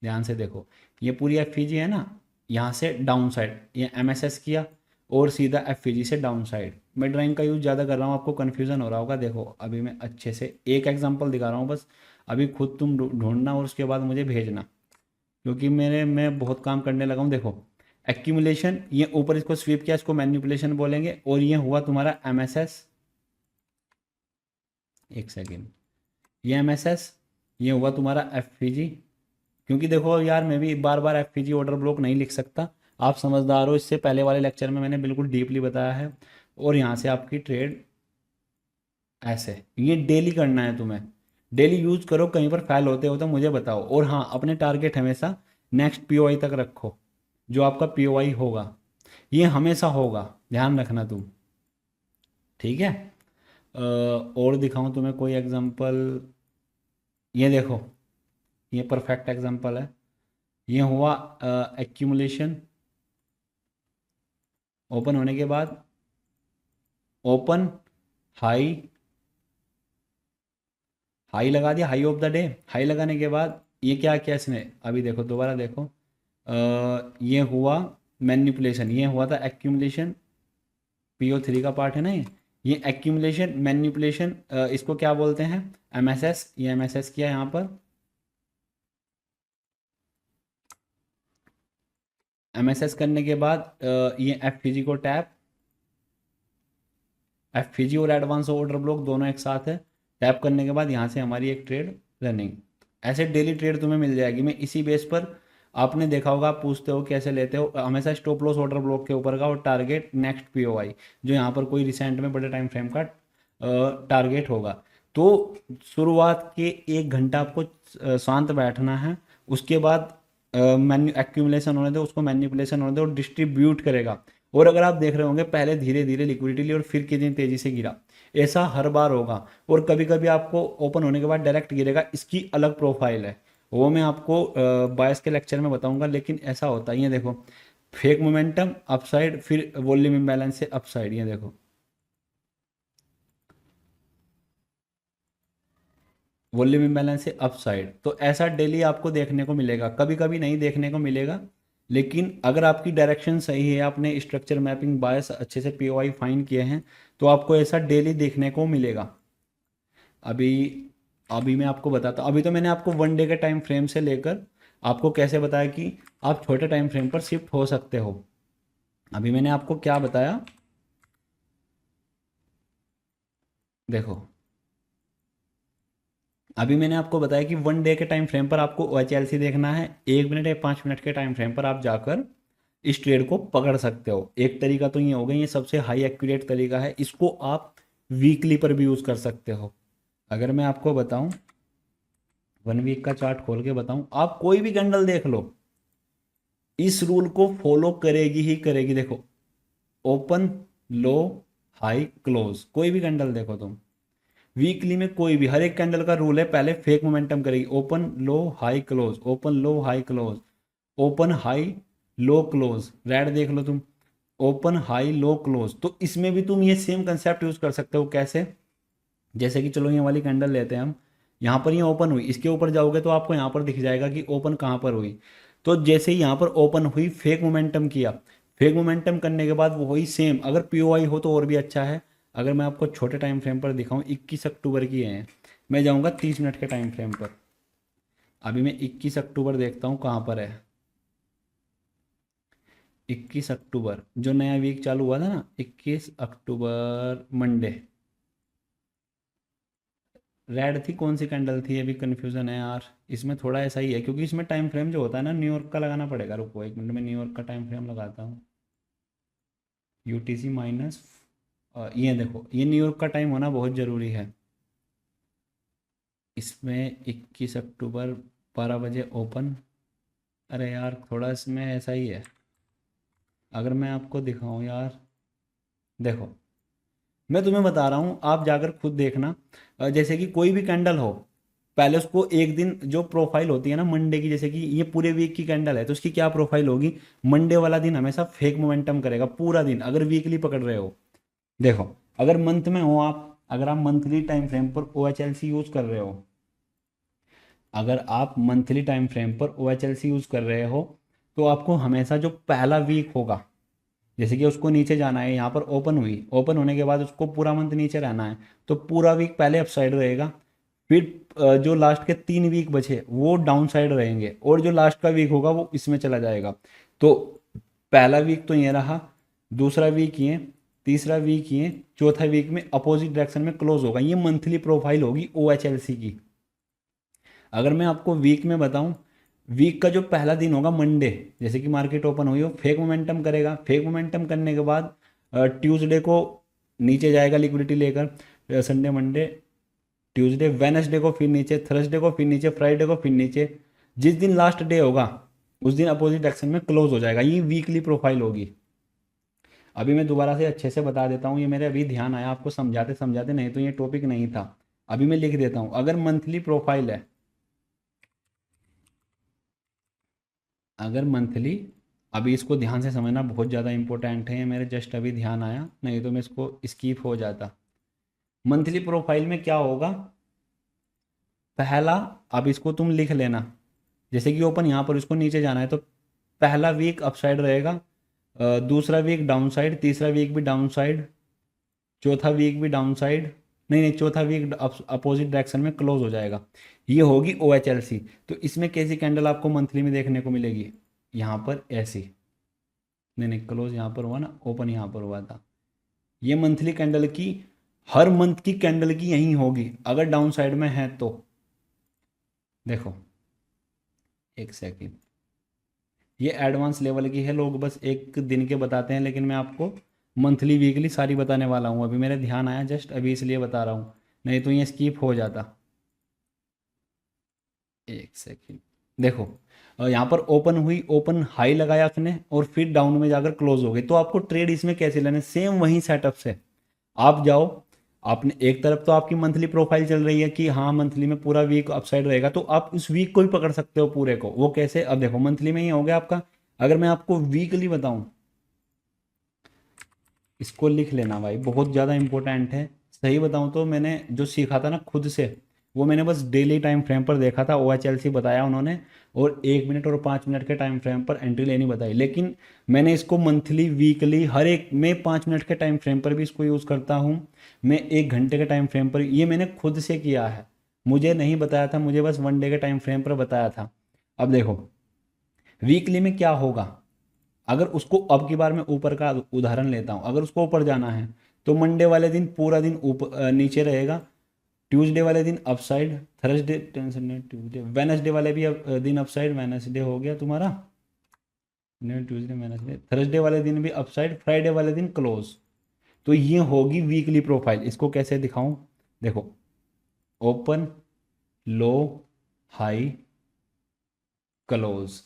ध्यान से देखो, ये पूरी एफ है ना, यहाँ से डाउन साइड ये MSS किया और सीधा एफ से डाउन साइड। मैं ड्राइंग का यूज़ ज़्यादा कर रहा हूँ, आपको कन्फ्यूज़न हो रहा होगा। देखो अभी मैं अच्छे से एक एग्जांपल दिखा रहा हूँ बस, अभी खुद तुम ढूंढना और उसके बाद मुझे भेजना, क्योंकि मैं बहुत काम करने लगा हूँ। देखो एक्यूमुलेशन, ये ऊपर इसको स्वीप किया, इसको मैन्युपुलेशन बोलेंगे, और ये हुआ तुम्हारा MSS। एक सेकेंड, ये MSS, ये हुआ तुम्हारा एफ। क्योंकि देखो यार, मैं भी बार बार एफ ऑर्डर ब्लॉक नहीं लिख सकता, आप समझदार हो, इससे पहले वाले लेक्चर में मैंने बिल्कुल डीपली बताया है। और यहाँ से आपकी ट्रेड ऐसे, ये डेली करना है तुम्हें, डेली यूज करो। कहीं पर फेल होते हो तो मुझे बताओ। और हाँ, अपने टारगेट हमेशा नेक्स्ट POI तक रखो, जो आपका POI होगा ये हमेशा होगा, ध्यान रखना तुम, ठीक है। और दिखाऊं तुम्हें कोई एग्जांपल, ये देखो, ये परफेक्ट एग्जांपल है। ये हुआ एक्यूमुलेशन, ओपन होने के बाद ओपन हाई, हाई लगा दिया, high of the day. High लगाने के बाद ये क्या किया इसने, अभी देखो दोबारा देखो, ये हुआ मैन्युपुलेशन, ये हुआ था एक्यूमुलेशन, PO3 का पार्ट है ना ये एक्यूमुलेशन मैन्युपुलेशन, इसको क्या बोलते हैं, MSS। ये MSS किया यहाँ पर, MSS करने के बाद ये एफ को टैप, एफ और एडवांस ऑर्डर ब्लॉक दोनों एक साथ है। टैप करने के बाद यहाँ से हमारी एक ट्रेड रनिंग। ऐसे डेली ट्रेड तुम्हें मिल जाएगी। मैं इसी बेस पर, आपने देखा होगा, आप पूछते हो कैसे लेते हो, हमेशा स्टॉप लॉस ऑर्डर ब्लॉक के ऊपर का और टारगेट नेक्स्ट POI, जो यहाँ पर कोई रिसेंट में बड़े टाइम फ्रेम का टारगेट होगा। तो शुरुआत के 1 घंटा आपको शांत बैठना है, उसके बाद मैन्यू एक्यूमुलेशन होने दो, उसको मैन्युपुलेशन होने दो और डिस्ट्रीब्यूट करेगा। और अगर आप देख रहे होंगे, पहले धीरे धीरे लिक्विडिटी ली और फिर कितनी तेजी से गिरा, ऐसा हर बार होगा। और कभी कभी आपको ओपन होने के बाद डायरेक्ट गिरेगा, इसकी अलग प्रोफाइल है, वो मैं आपको बायस के लेक्चर में बताऊंगा। लेकिन ऐसा होता है, ये देखो, फेक मोमेंटम अपसाइड, फिर वॉल्यूम इम्बैलेंस से अपसाइड, ये देखो वॉल्यूम इम्बैलेंस से अपसाइड। तो ऐसा डेली आपको देखने को मिलेगा, कभी कभी नहीं देखने को मिलेगा। लेकिन अगर आपकी डायरेक्शन सही है, आपने स्ट्रक्चर मैपिंग बायस अच्छे से POI फाइन किए हैं, तो आपको ऐसा डेली देखने को मिलेगा। अभी अभी मैं आपको बताता हूँ। अभी तो मैंने आपको 1 डे के टाइम फ्रेम से लेकर आपको कैसे बताया कि आप छोटे टाइम फ्रेम पर शिफ्ट हो सकते हो। अभी मैंने आपको क्या बताया, देखो अभी मैंने आपको बताया कि 1 डे के टाइम फ्रेम पर आपको OHLC देखना है, 1 मिनट या 5 मिनट के टाइम फ्रेम पर आप जाकर इस ट्रेड को पकड़ सकते हो। एक तरीका तो ये हो गया, ये सबसे हाई एक्यूरेट तरीका है, इसको आप वीकली पर भी यूज़ कर सकते हो। अगर मैं आपको बताऊं, 1 वीक का चार्ट खोल के बताऊं, आप कोई भी कैंडल देख लो, इस रूल को फॉलो करेगी ही करेगी। देखो ओपन लो हाई क्लोज, कोई भी कैंडल देखो तुम, वीकली में कोई भी, हर एक कैंडल का रूल है, पहले फेक मोमेंटम करेगी, open low high close, open low high close, open high low close, red देख लो तुम, ओपन हाई लो क्लोज। तो इसमें भी तुम ये सेम कंसेप्ट यूज कर सकते हो। कैसे? जैसे कि चलो ये वाली कैंडल लेते हैं हम, यहाँ पर ये ओपन हुई, इसके ऊपर जाओगे तो आपको यहाँ पर दिख जाएगा कि ओपन कहाँ पर हुई। तो जैसे ही यहाँ पर ओपन हुई, फेक मोमेंटम किया, फेक मोमेंटम करने के बाद वो वही सेम, अगर पीओआई हो तो और भी अच्छा है। अगर मैं आपको छोटे टाइम फ्रेम पर दिखाऊं, 21 अक्टूबर की है, मैं जाऊँगा 30 मिनट के टाइम फ्रेम पर। अभी मैं 21 अक्टूबर देखता हूँ कहाँ पर है। 21 अक्टूबर जो नया वीक चालू हुआ था ना, 21 अक्टूबर मंडे, रेड थी, कौन सी कैंडल थी, अभी कन्फ्यूज़न है यार। इसमें थोड़ा ऐसा ही है क्योंकि इसमें टाइम फ्रेम जो होता है ना, न्यूयॉर्क का लगाना पड़ेगा। रुको 1 मिनट में न्यूयॉर्क का टाइम फ्रेम लगाता हूँ। यूटीसी माइनस, ये देखो, ये न्यूयॉर्क का टाइम होना बहुत ज़रूरी है। इसमें 21 अक्टूबर 12 बजे ओपन। अरे यार थोड़ा इसमें ऐसा ही है। अगर मैं आपको दिखाऊं यार, देखो मैं तुम्हें बता रहा हूँ, आप जाकर खुद देखना। जैसे कि कोई भी कैंडल हो, पहले उसको एक दिन जो प्रोफाइल होती है ना मंडे की, जैसे कि ये पूरे वीक की कैंडल है तो उसकी क्या प्रोफाइल होगी, मंडे वाला दिन हमेशा फेक मोमेंटम करेगा पूरा दिन। अगर वीकली पकड़ रहे हो, देखो, अगर मंथ में हो आप, अगर आप मंथली टाइम फ्रेम पर O H L C use कर रहे हो, अगर आप मंथली टाइम फ्रेम पर O H L C use कर रहे हो, तो आपको हमेशा जो पहला वीक होगा, जैसे कि उसको नीचे जाना है, यहाँ पर ओपन हुई, ओपन होने के बाद उसको पूरा मंथ नीचे रहना है, तो पूरा वीक पहले अप साइड रहेगा। फिर जो लास्ट के 3 वीक बचे वो डाउन साइड रहेंगे, और जो लास्ट का वीक होगा वो इसमें चला जाएगा। तो पहला वीक तो ये रहा, दूसरा वीक ये, तीसरा वीक ये, चौथा वीक में अपोजिट डायरेक्शन में क्लोज होगा। ये मंथली प्रोफाइल होगी ओ एच एल सी की। अगर मैं आपको वीक में बताऊं, वीक का जो पहला दिन होगा मंडे, जैसे कि मार्केट ओपन हुई हो, फेक मोमेंटम करेगा, फेक मोमेंटम करने के बाद ट्यूसडे को नीचे जाएगा लिक्विडिटी लेकर, संडे मंडे ट्यूसडे वेनसडे को फिर नीचे, थर्सडे को फिर नीचे, फ्राइडे को फिर नीचे। जिस दिन लास्ट डे होगा उस दिन अपोजिट एक्शन में क्लोज हो जाएगा। ये वीकली प्रोफाइल होगी। अभी मैं दोबारा से अच्छे से बता देता हूँ, ये मेरे अभी ध्यान आया आपको समझाते समझाते, नहीं तो ये टॉपिक नहीं था। अभी मैं लिख देता हूँ, अगर मंथली प्रोफाइल है, अगर मंथली, अभी इसको ध्यान से समझना बहुत ज़्यादा इंपॉर्टेंट है, ये मेरे जस्ट अभी ध्यान आया, नहीं तो मैं इसको स्किप हो जाता। मंथली प्रोफाइल में क्या होगा, पहला, अब इसको तुम लिख लेना, जैसे कि ओपन यहाँ पर इसको नीचे जाना है तो पहला वीक अपसाइड रहेगा, दूसरा वीक डाउन साइड, तीसरा वीक भी डाउन साइड, चौथा वीक भी डाउन साइड, नहीं नहीं, चौथा वीक अपोजिट डायरेक्शन में क्लोज हो जाएगा। ये होगी ओ एच एल सी। तो इसमें कैसी कैंडल आपको मंथली में देखने को मिलेगी, यहाँ पर ऐसी, नहीं नहीं, क्लोज यहाँ पर हुआ ना, ओपन यहाँ पर हुआ था। ये मंथली कैंडल की, हर मंथ की कैंडल की यही होगी अगर डाउन साइड में है तो। देखो एक सेकेंड, ये एडवांस लेवल की है, लोग बस एक दिन के बताते हैं, लेकिन मैं आपको मंथली वीकली सारी बताने वाला हूँ। अभी मेरे ध्यान आया जस्ट अभी, इसलिए बता रहा हूँ, नहीं तो ये स्किप हो जाता। एक सेकेंड, देखो, यहाँ पर ओपन हुई, ओपन हाई लगाया उसने और फिर डाउन में जाकर क्लोज हो गई। तो आपको ट्रेड इसमें कैसे लेने, सेम वही सेटअप से आप जाओ। आपने एक तरफ तो आपकी मंथली प्रोफाइल चल रही है कि हाँ मंथली में पूरा वीक अपसाइड रहेगा, तो आप उस वीक को भी पकड़ सकते हो पूरे को। वो कैसे, अब देखो मंथली में ही हो गया आपका। अगर मैं आपको वीकली बताऊं, इसको लिख लेना भाई, बहुत ज़्यादा इंपॉर्टेंट है। सही बताऊं तो मैंने जो सीखा था ना खुद से, वो मैंने बस डेली टाइम फ्रेम पर देखा था, ओ एच एल सी बताया उन्होंने, और 1 मिनट और 5 मिनट के टाइम फ्रेम पर एंट्री लेनी बताई। लेकिन मैंने इसको मंथली वीकली हर एक में, 5 मिनट के टाइम फ्रेम पर भी इसको यूज़ करता हूँ, मैं 1 घंटे के टाइम फ्रेम पर, ये मैंने खुद से किया है। मुझे नहीं बताया था, मुझे बस 1 डे के टाइम फ्रेम पर बताया था। अब देखो वीकली में क्या होगा, अगर उसको अब की बार मैं ऊपर का उदाहरण लेता हूँ, अगर उसको ऊपर जाना है तो मंडे वाले दिन पूरा दिन ऊपर नीचे रहेगा, ट्यूसडे वाले दिन अपसाइड, थर्सडे टेंशन नहीं, ट्यूसडे वेनसडे वाले भी दिन अपसाइड, वेनसडे हो गया तुम्हारा, ट्यूसडे वेनसडे, थर्सडे वाले दिन भी अपसाइड, फ्राइडे वाले दिन क्लोज। तो ये होगी वीकली प्रोफाइल। इसको कैसे दिखाऊं, देखो, ओपन लो हाई क्लोज,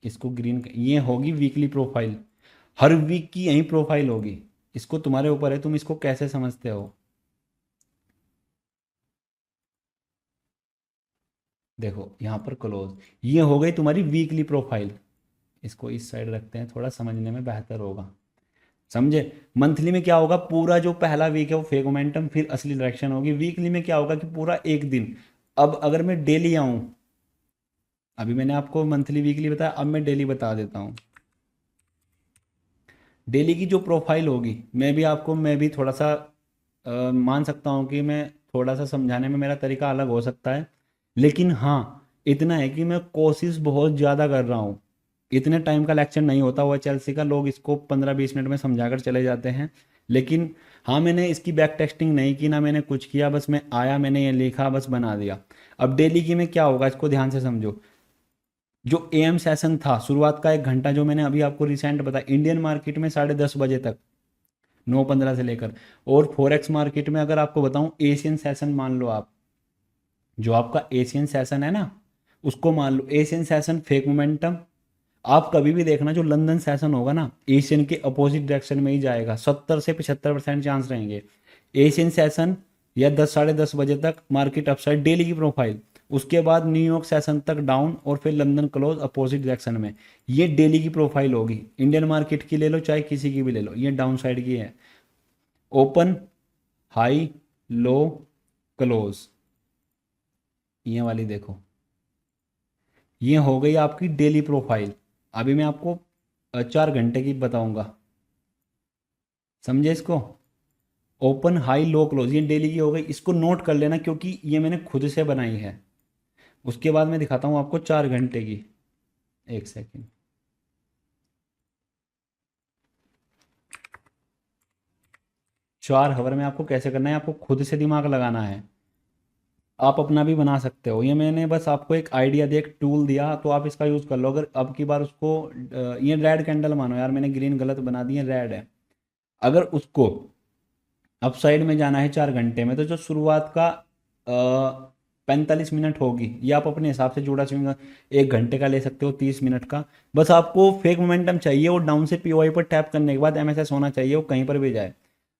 इसको ग्रीन, ये होगी वीकली प्रोफाइल। हर वीक की यही प्रोफाइल होगी। इसको तुम्हारे ऊपर है, तुम इसको कैसे समझते हो। देखो यहाँ पर क्लोज, ये हो गई तुम्हारी वीकली प्रोफाइल। इसको इस साइड रखते हैं, थोड़ा समझने में बेहतर होगा। समझे? मंथली में क्या होगा, पूरा जो पहला वीक है वो फेक मोमेंटम, फिर असली डायरेक्शन होगी। वीकली में क्या होगा कि पूरा एक दिन। अब अगर मैं डेली आऊं, अभी मैंने आपको मंथली वीकली बताया, अब मैं डेली बता देता हूं। डेली की जो प्रोफाइल होगी, मैं भी थोड़ा सा मान सकता हूँ कि मैं थोड़ा सा समझाने में मेरा तरीका अलग हो सकता है, लेकिन हाँ इतना है कि मैं कोशिश बहुत ज़्यादा कर रहा हूँ। इतने टाइम का लेक्चर नहीं होता हुआ चेल्सी का, लोग इसको 15-20 मिनट में समझा कर चले जाते हैं। लेकिन हाँ, मैंने इसकी बैक टेस्टिंग नहीं की ना, मैंने कुछ किया, बस मैं आया, मैंने ये लिखा, बस बना दिया। अब डेली की में क्या होगा, इसको ध्यान से समझो। जो एम सेशन था, शुरुआत का 1 घंटा, जो मैंने अभी आपको रिसेंट बताया, इंडियन मार्केट में 10:30 बजे तक, 9:15 से लेकर। और फॉरेक्स मार्केट में अगर आपको बताऊं, एशियन सेशन मान लो आप, जो आपका एशियन सेशन है ना, उसको मान लो एशियन सेशन फेक मोमेंटम। आप कभी भी देखना, जो लंदन सेशन होगा ना, एशियन के अपोजिट डायरेक्शन में ही जाएगा, 70 से 75% चांस रहेंगे। एशियन सेशन या 10 साढ़े 10 बजे तक मार्केट अपसाइड, डेली की प्रोफाइल। उसके बाद न्यूयॉर्क सेशन तक डाउन, और फिर लंदन क्लोज अपोजिट डायरेक्शन में। ये डेली की प्रोफाइल होगी, इंडियन मार्केट की ले लो चाहे किसी की भी ले लो, ये डाउन साइड की है। ओपन, हाई, लो, क्लोज, ये वाली देखो, ये हो गई आपकी डेली प्रोफाइल। अभी मैं आपको 4 घंटे की बताऊंगा, समझे इसको? ओपन, हाई, लो, क्लोज, ये डेली की हो गई, इसको नोट कर लेना क्योंकि ये मैंने खुद से बनाई है। उसके बाद मैं दिखाता हूँ आपको 4 घंटे की। एक सेकेंड, 4 हावर में आपको कैसे करना है, आपको खुद से दिमाग लगाना है। आप अपना भी बना सकते हो, ये मैंने बस आपको एक आइडिया दिया, एक टूल दिया, तो आप इसका यूज़ कर लो। अगर अब की बार उसको ये रेड कैंडल मानो यार, मैंने ग्रीन गलत बना दी है, रेड है। अगर उसको अपसाइड में जाना है 4 घंटे में, तो जो शुरुआत का 45 मिनट होगी, ये आप अपने हिसाब से जोड़ा चुनेगा, 1 घंटे का ले सकते हो, 30 मिनट का। बस आपको फेक मोमेंटम चाहिए, और डाउन से पीओआई पर टैप करने के बाद एमएसएस होना चाहिए, वो कहीं पर भी जाए।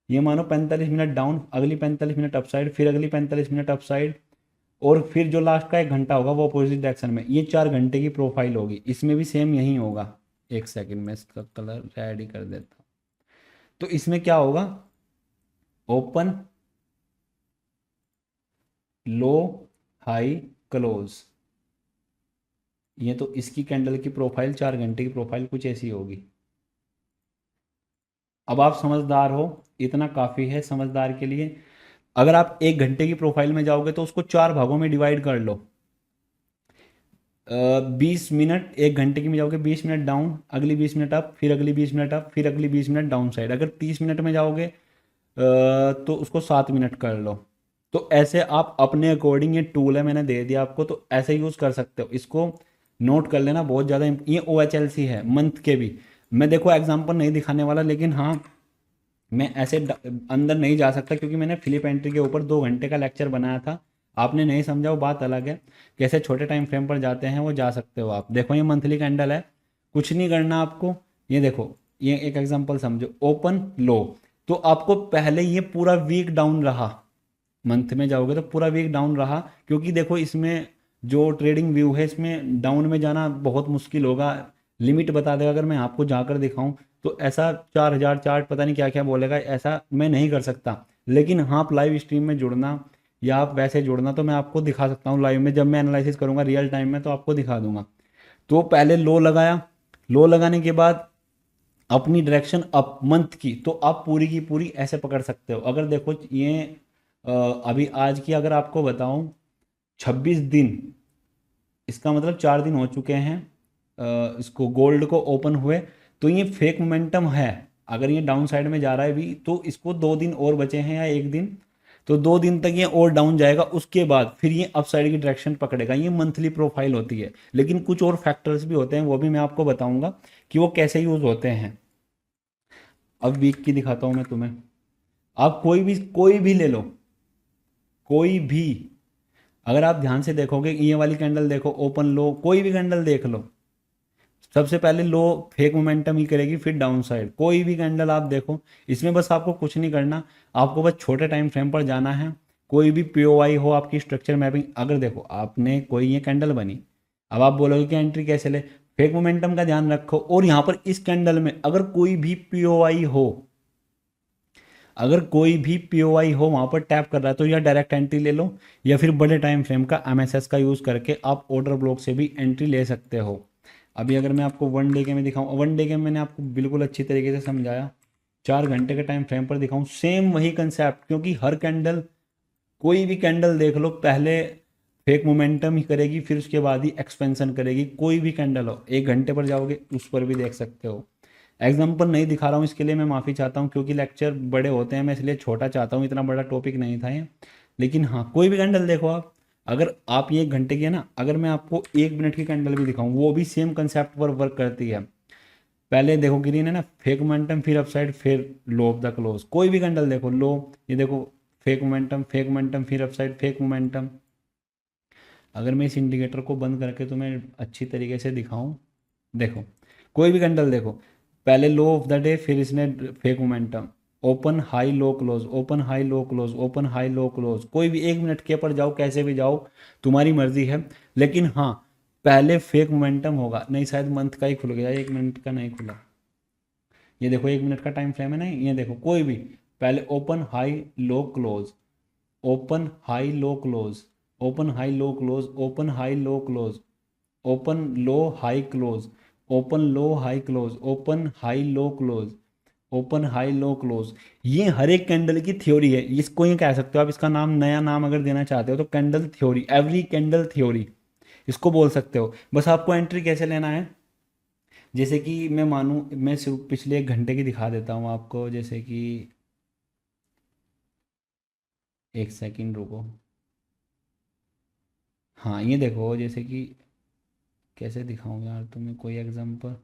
ये मानो 45 मिनट डाउन, अगली 45 मिनट अपसाइड, फिर अगली 45 मिनट अपसाइड, और फिर जो लास्ट का 1 घंटा होगा वो अपोजिट डायरेक्शन में। ये 4 घंटे की प्रोफाइल होगी, इसमें भी सेम यही होगा। एक सेकंड में इसका कलर रेड ही कर देता हूँ। तो इसमें क्या होगा, ओपन, लो, हाई, क्लोज। ये तो इसकी कैंडल की प्रोफाइल, 4 घंटे की प्रोफाइल कुछ ऐसी होगी। अब आप समझदार हो, इतना काफ़ी है समझदार के लिए। अगर आप 1 घंटे की प्रोफाइल में जाओगे तो उसको 4 भागों में डिवाइड कर लो। 20 मिनट, 1 घंटे की में जाओगे, 20 मिनट डाउन, अगली 20 मिनट अप, फिर अगली 20 मिनट अप, फिर अगली 20 मिनट डाउन साइड। अगर 30 मिनट में जाओगे तो उसको 7 मिनट कर लो। तो ऐसे आप अपने अकॉर्डिंग, ये टूल है मैंने दे दिया आपको, तो ऐसे यूज़ कर सकते हो। इसको नोट कर लेना, बहुत ज़्यादा ये OHLC है मंथ के भी। मैं देखो एग्जांपल नहीं दिखाने वाला, लेकिन हाँ मैं ऐसे अंदर नहीं जा सकता, क्योंकि मैंने फिलिप एंट्री के ऊपर 2 घंटे का लेक्चर बनाया था। आपने नहीं समझा वो बात अलग है, कैसे छोटे टाइम फ्रेम पर जाते हैं वो जा सकते हो आप। देखो ये मंथली कैंडल है, कुछ नहीं करना आपको। ये देखो, ये एक एग्जांपल समझो, ओपन, लो, तो आपको पहले ये पूरा वीक डाउन रहा। मंथ में जाओगे तो पूरा वीक डाउन रहा, क्योंकि देखो इसमें जो ट्रेडिंग व्यू है, इसमें डाउन में जाना बहुत मुश्किल होगा। लिमिट बता देगा, अगर मैं आपको जाकर दिखाऊं तो ऐसा 4,000 चार्ट पता नहीं क्या क्या बोलेगा, ऐसा मैं नहीं कर सकता। लेकिन हाँ, आप लाइव स्ट्रीम में जुड़ना या आप वैसे जुड़ना तो मैं आपको दिखा सकता हूँ लाइव में, जब मैं एनालिसिस करूँगा रियल टाइम में तो आपको दिखा दूंगा। तो पहले लो लगाया, लो लगाने के बाद अपनी डायरेक्शन अप मंथ की, तो आप पूरी की पूरी ऐसे पकड़ सकते हो। अगर देखो ये अभी आज की अगर आपको बताऊं, 26 दिन, इसका मतलब 4 दिन हो चुके हैं इसको गोल्ड को ओपन हुए। तो ये फेक मोमेंटम है। अगर ये डाउन साइड में जा रहा है भी, तो इसको 2 दिन और बचे हैं या 1 दिन, तो 2 दिन तक ये और डाउन जाएगा, उसके बाद फिर ये अप साइड की डायरेक्शन पकड़ेगा। ये मंथली प्रोफाइल होती है, लेकिन कुछ और फैक्टर्स भी होते हैं, वो भी मैं आपको बताऊंगा कि वो कैसे यूज होते हैं। अब वीक की दिखाता हूं मैं तुम्हें। आप कोई भी ले लो, कोई भी। अगर आप ध्यान से देखोगे, ये वाली कैंडल देखो, ओपन, लो, कोई भी कैंडल देख लो, सबसे पहले लो फेक मोमेंटम ही करेगी, फिर डाउन साइड। कोई भी कैंडल आप देखो, इसमें बस आपको कुछ नहीं करना, आपको बस छोटे टाइम फ्रेम पर जाना है। कोई भी पीओआई हो, आपकी स्ट्रक्चर मैपिंग, अगर देखो आपने कोई ये कैंडल बनी, अब आप बोलोगे कि एंट्री कैसे ले, फेक मोमेंटम का ध्यान रखो। और यहाँ पर इस कैंडल में अगर कोई भी पीओआई हो, अगर कोई भी पीओआई हो वहाँ पर टैप कर रहा है तो या डायरेक्ट एंट्री ले लो, या फिर बड़े टाइम फ्रेम का एमएसएस का यूज़ करके आप ऑर्डर ब्लॉक से भी एंट्री ले सकते हो। अभी अगर मैं आपको वन डे के में दिखाऊँ, वन डे के में मैंने आपको बिल्कुल अच्छी तरीके से समझाया, 4 घंटे के टाइम फ्रेम पर दिखाऊँ सेम वही कंसेप्ट, क्योंकि हर कैंडल, कोई भी कैंडल देख लो, पहले फेक मोमेंटम ही करेगी, फिर उसके बाद ही एक्सपेंशन करेगी। कोई भी कैंडल हो, 1 घंटे पर जाओगे उस पर भी देख सकते हो। एग्जाम्पल नहीं दिखा रहा हूँ, इसके लिए मैं माफ़ी चाहता हूँ, क्योंकि लेक्चर बड़े होते हैं, मैं इसलिए छोटा चाहता हूँ, इतना बड़ा टॉपिक नहीं था ये। लेकिन हाँ, कोई भी कैंडल देखो आप, अगर आप ये 1 घंटे की है ना, अगर मैं आपको 1 मिनट की कैंडल भी दिखाऊँ, वो भी सेम कंसेप्ट पर वर्क करती है। पहले देखो ग्रीन है ना, फेक मोमेंटम, फिर अपसाइड, फिर लो ऑफ द क्लोज। कोई भी कैंडल देखो, लो, ये देखो फेक मोमेंटम, फेक मोमेंटम, फिर अपसाइड, फेक मोमेंटम। अगर मैं इस इंडिकेटर को बंद करके तुम्हें अच्छी तरीके से दिखाऊं, देखो कोई भी कैंडल देखो, पहले लो ऑफ द डे, फिर इसने fake momentum, open high low close, open high low close, open high low close. कोई भी 1 मिनट के पर जाओ, कैसे भी जाओ, तुम्हारी मर्जी है। लेकिन हाँ, पहले फेक मोमेंटम होगा। नहीं, शायद मंथ का ही खुल गया, 1 मिनट का नहीं खुला। ये देखो 1 मिनट का टाइम फ्रेम है ना, ये देखो कोई भी पहले open high low close, open high low close, open high low close, open high low close, open low high close, open low high close, open high low close, open high low close. ये हर एक candle की theory है, इसको ये कह सकते हो आप, इसका नाम, नया नाम अगर देना चाहते हो तो candle theory, every candle theory इसको बोल सकते हो। बस आपको एंट्री कैसे लेना है, जैसे कि मैं मानूँ, मैं सिर्फ पिछले 1 घंटे की दिखा देता हूँ आपको। जैसे कि एक सेकंड रुको, हाँ ये देखो, जैसे कि कैसे दिखाऊं यार तुम्हें कोई एग्जांपल।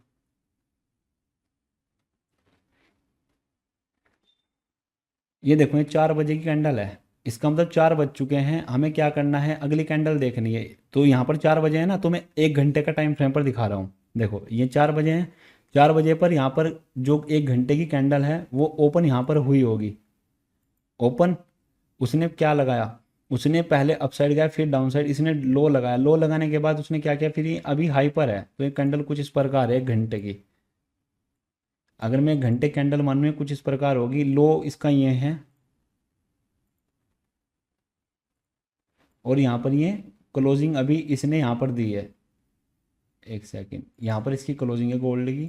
ये देखो, ये 4 बजे की कैंडल है, इसका मतलब 4 बज चुके हैं, हमें क्या करना है, अगली कैंडल देखनी है। तो यहाँ पर 4 बजे है ना, तो मैं 1 घंटे का टाइम फ्रेम पर दिखा रहा हूँ। देखो ये 4 बजे हैं, 4 बजे पर यहाँ पर जो 1 घंटे की कैंडल है वो ओपन यहाँ पर हुई होगी। ओपन, उसने क्या लगाया, उसने पहले अपसाइड गया, फिर डाउन साइड, इसने लो लगाया, लो लगाने के बाद उसने क्या किया, फिर ये अभी हाई पर है, तो ये कैंडल कुछ इस प्रकार है 1 घंटे की। अगर मैं 1 घंटे कैंडल मानूँ कुछ इस प्रकार होगी, लो इसका ये है, और यहाँ पर ये क्लोजिंग अभी इसने यहाँ पर दी है। एक सेकेंड, यहाँ पर इसकी क्लोजिंग है गोल्ड की,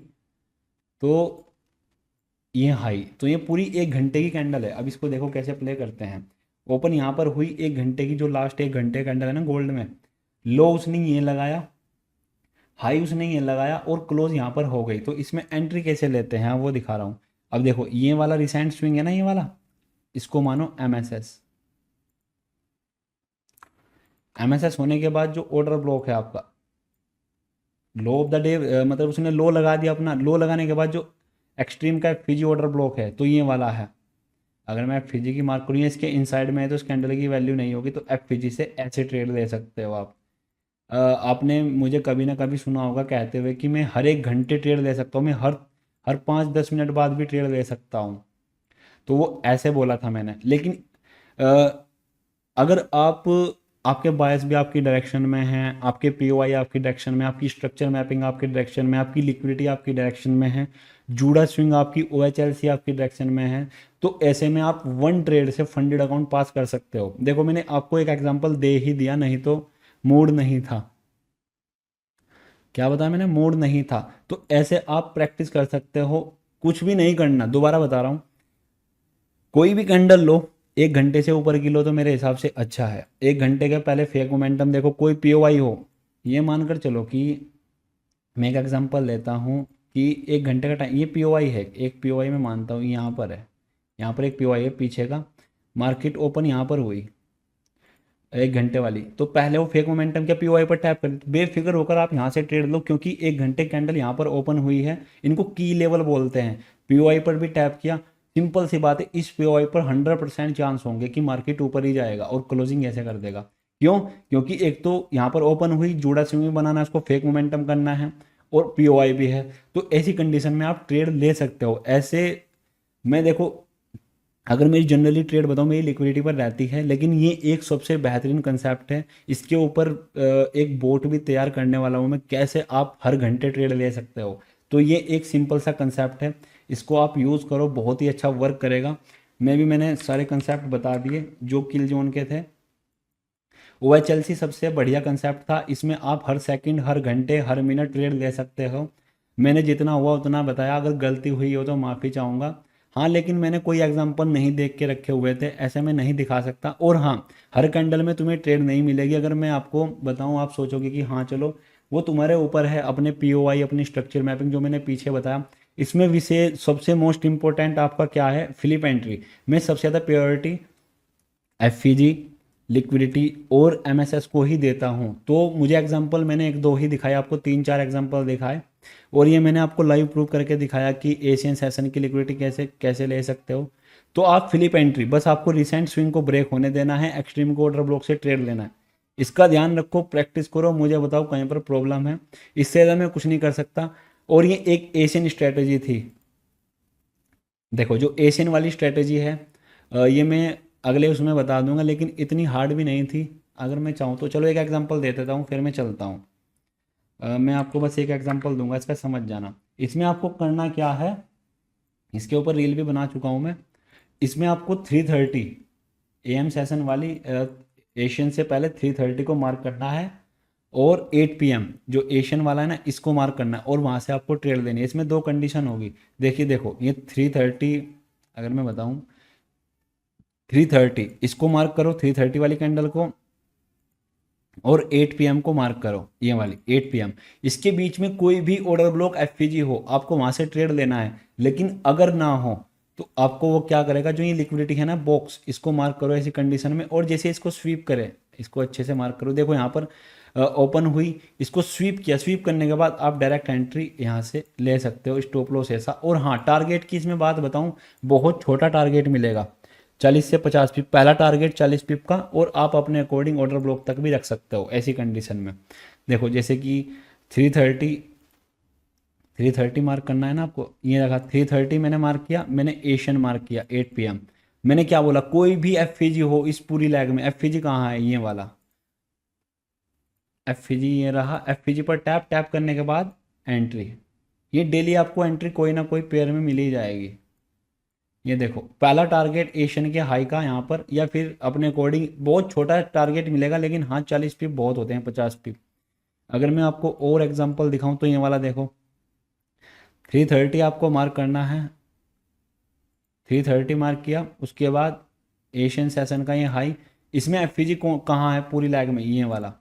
तो ये हाई, तो ये पूरी 1 घंटे की कैंडल है। अब इसको देखो कैसे प्ले करते हैं। ओपन यहाँ पर हुई 1 घंटे की, जो लास्ट 1 घंटे कैंडल है ना गोल्ड में, लो उसने ये लगाया, हाई उसने ये लगाया, और क्लोज यहाँ पर हो गई। तो इसमें एंट्री कैसे लेते हैं वो दिखा रहा हूँ। अब देखो ये वाला रिसेंट स्विंग है ना, ये वाला, इसको मानो एमएसएस। एमएसएस होने के बाद जो ऑर्डर ब्लॉक है आपका, लो ऑफ द डे, मतलब उसने लो लगा दिया अपना, लो लगाने के बाद जो एक्सट्रीम का फिजी ऑर्डर ब्लॉक है, तो ये वाला है। अगर मैं फिजी की मार्क करूँ, इसके इनसाइड में है तो इस कैंडल की वैल्यू नहीं होगी, तो एफ फिजी से ऐसे ट्रेड ले सकते हो आप। आपने मुझे कभी ना कभी सुना होगा कहते हुए कि मैं हर 1 घंटे ट्रेड ले सकता हूँ, मैं हर हर 5-10 मिनट बाद भी ट्रेड ले सकता हूँ। तो वो ऐसे बोला था मैंने। लेकिन अ, अगर आप, आपके बायस भी आपकी डायरेक्शन में हैं, आपके पीओआई आपकी डायरेक्शन में, आपकी स्ट्रक्चर मैपिंग आपकी डायरेक्शन में, आपकी लिक्विडिटी आपकी डायरेक्शन में है, जूडा स्विंग आपकी ओएचएलसी आपकी डायरेक्शन में है, तो ऐसे में आप वन ट्रेड से फंडेड अकाउंट पास कर सकते हो। देखो मैंने आपको एक एग्जांपल दे ही दिया, नहीं तो मूड नहीं था। क्या बताया मैंने, मूड नहीं था। तो ऐसे आप प्रैक्टिस कर सकते हो, कुछ भी नहीं करना, दोबारा बता रहा हूँ, कोई भी कैंडल लो, 1 घंटे से ऊपर की लो तो मेरे हिसाब से अच्छा है। 1 घंटे के पहले फेक मोमेंटम देखो, कोई पीओआई हो, ये मानकर चलो कि मैं एक एग्जांपल लेता हूँ कि 1 घंटे का टाइम, ये पीओआई है, एक पीओआई मैं मानता हूँ यहाँ पर है, यहाँ पर एक पीओआई है पीछे का, मार्केट ओपन यहाँ पर हुई 1 घंटे वाली, तो पहले वो फेक मोमेंटम के पीओआई पर टैप कर, बेफिक्र होकर आप यहाँ से ट्रेड लो, क्योंकि 1 घंटे कैंडल यहाँ पर ओपन हुई है, इनको की लेवल बोलते हैं। पीओआई पर भी टैप किया, सिंपल सी बात है, इस पीओआई पर 100% चांस होंगे कि मार्केट ऊपर ही जाएगा और क्लोजिंग ऐसे कर देगा। क्यों? क्योंकि एक तो यहाँ पर ओपन हुई, जूड़ा स्विंग बनाना है, उसको फेक मोमेंटम करना है, और पीओआई भी है। तो ऐसी कंडीशन में आप ट्रेड ले सकते हो। ऐसे मैं देखो अगर मेरी जनरली ट्रेड बताऊँ मेरी लिक्विडिटी पर रहती है, लेकिन ये एक सबसे बेहतरीन कंसेप्ट है। इसके ऊपर एक बोट भी तैयार करने वाला हूँ मैं, कैसे आप हर घंटे ट्रेड ले सकते हो। तो ये एक सिंपल सा कंसेप्ट है, इसको आप यूज़ करो, बहुत ही अच्छा वर्क करेगा। मैंने सारे कंसेप्ट बता दिए जो किल जोन के थे। OHLC सबसे बढ़िया कंसेप्ट था, इसमें आप हर सेकंड, हर घंटे, हर मिनट ट्रेड ले सकते हो। मैंने जितना हुआ उतना बताया, अगर गलती हुई हो तो माफ़ी चाहूँगा। हाँ, लेकिन मैंने कोई एग्जांपल नहीं देख के रखे हुए थे, ऐसे में नहीं दिखा सकता। और हाँ, हर कैंडल में तुम्हें ट्रेड नहीं मिलेगी। अगर मैं आपको बताऊँ, आप सोचोगे कि हाँ चलो वो तुम्हारे ऊपर है, अपने POI, अपनी स्ट्रक्चर मैपिंग जो मैंने पीछे बताया, इसमें विषय सबसे मोस्ट इंपॉर्टेंट आपका क्या है, फ्लिप एंट्री। मैं सबसे ज़्यादा प्रायोरिटी FVG, लिक्विडिटी और MSS को ही देता हूँ। तो मुझे एग्जांपल मैंने एक दो ही दिखाए, आपको तीन चार एग्जांपल दिखाए, और ये मैंने आपको लाइव प्रूव करके दिखाया कि एशियन सेशन की लिक्विडिटी कैसे कैसे ले सकते हो। तो आप फ्लिप एंट्री, बस आपको रिसेंट स्विंग को ब्रेक होने देना है, एक्सट्रीम को ऑर्डर ब्लॉक से ट्रेड लेना है। इसका ध्यान रखो, प्रैक्टिस करो, मुझे बताओ कहीं पर प्रॉब्लम है। इससे ज़्यादा मैं कुछ नहीं कर सकता। और ये एक एशियन स्ट्रैटेजी थी। देखो जो एशियन वाली स्ट्रैटेजी है, ये मैं अगले उसमें बता दूंगा, लेकिन इतनी हार्ड भी नहीं थी। अगर मैं चाहूँ तो चलो एक एग्जांपल दे देता हूँ, फिर मैं चलता हूँ। मैं आपको बस एक एग्जांपल दूंगा, इसका समझ जाना। इसमें आपको करना क्या है, इसके ऊपर रील भी बना चुका हूँ मैं। इसमें आपको 3:30 AM सेशन वाली एशियन से पहले 3:30 को मार्क करना है, और 8 PM जो एशियन वाला है ना, इसको मार्क करना है, और वहाँ से आपको ट्रेड लेनी है। इसमें दो कंडीशन होगी। देखिए देखो, ये 3:30, अगर मैं बताऊँ 3:30 इसको मार्क करो, 3:30 वाली कैंडल को, और 8 PM को मार्क करो, ये वाली 8 PM। इसके बीच में कोई भी ऑर्डर ब्लॉक FVG हो, आपको वहां से ट्रेड लेना है। लेकिन अगर ना हो तो आपको वो क्या करेगा, जो ये लिक्विडिटी है ना बॉक्स, इसको मार्क करो ऐसी कंडीशन में, और जैसे इसको स्वीप करे, इसको अच्छे से मार्क करो। देखो यहाँ पर ओपन हुई, इसको स्वीप किया, स्वीप करने के बाद आप डायरेक्ट एंट्री यहाँ से ले सकते हो, स्टॉप लॉस ऐसा। और हाँ, टारगेट की इसमें बात बताऊँ, बहुत छोटा टारगेट मिलेगा, 40 से 50 पिप। पहला टारगेट 40 पिप का, और आप अपने अकॉर्डिंग ऑर्डर ब्लॉक तक भी रख सकते हो ऐसी कंडीशन में। देखो जैसे कि 3:30, 3:30 मार्क करना है ना आपको, ये रखा 3:30 मैंने मार्क किया, मैंने एशियन मार्क किया 8 PM। मैंने क्या बोला, कोई भी FVG हो इस पूरी लैग में। FVG कहाँ है, ये वाला FVG, ये रहा। FVG पर टैप टैप करने के बाद एंट्री। ये डेली आपको एंट्री कोई ना कोई पेयर में मिल ही जाएगी। ये देखो, पहला टारगेट एशियन के हाई का यहाँ पर, या फिर अपने अकॉर्डिंग बहुत छोटा टारगेट मिलेगा, लेकिन हाँ 40 पिप बहुत होते हैं, 50 पिप। अगर मैं आपको और एग्जांपल दिखाऊं तो ये वाला देखो, 3:30 आपको मार्क करना है, 3:30 मार्क किया, उसके बाद एशियन सेशन का ये हाई। इसमें FVG कहाँ है पूरी लैग में, ये वाला।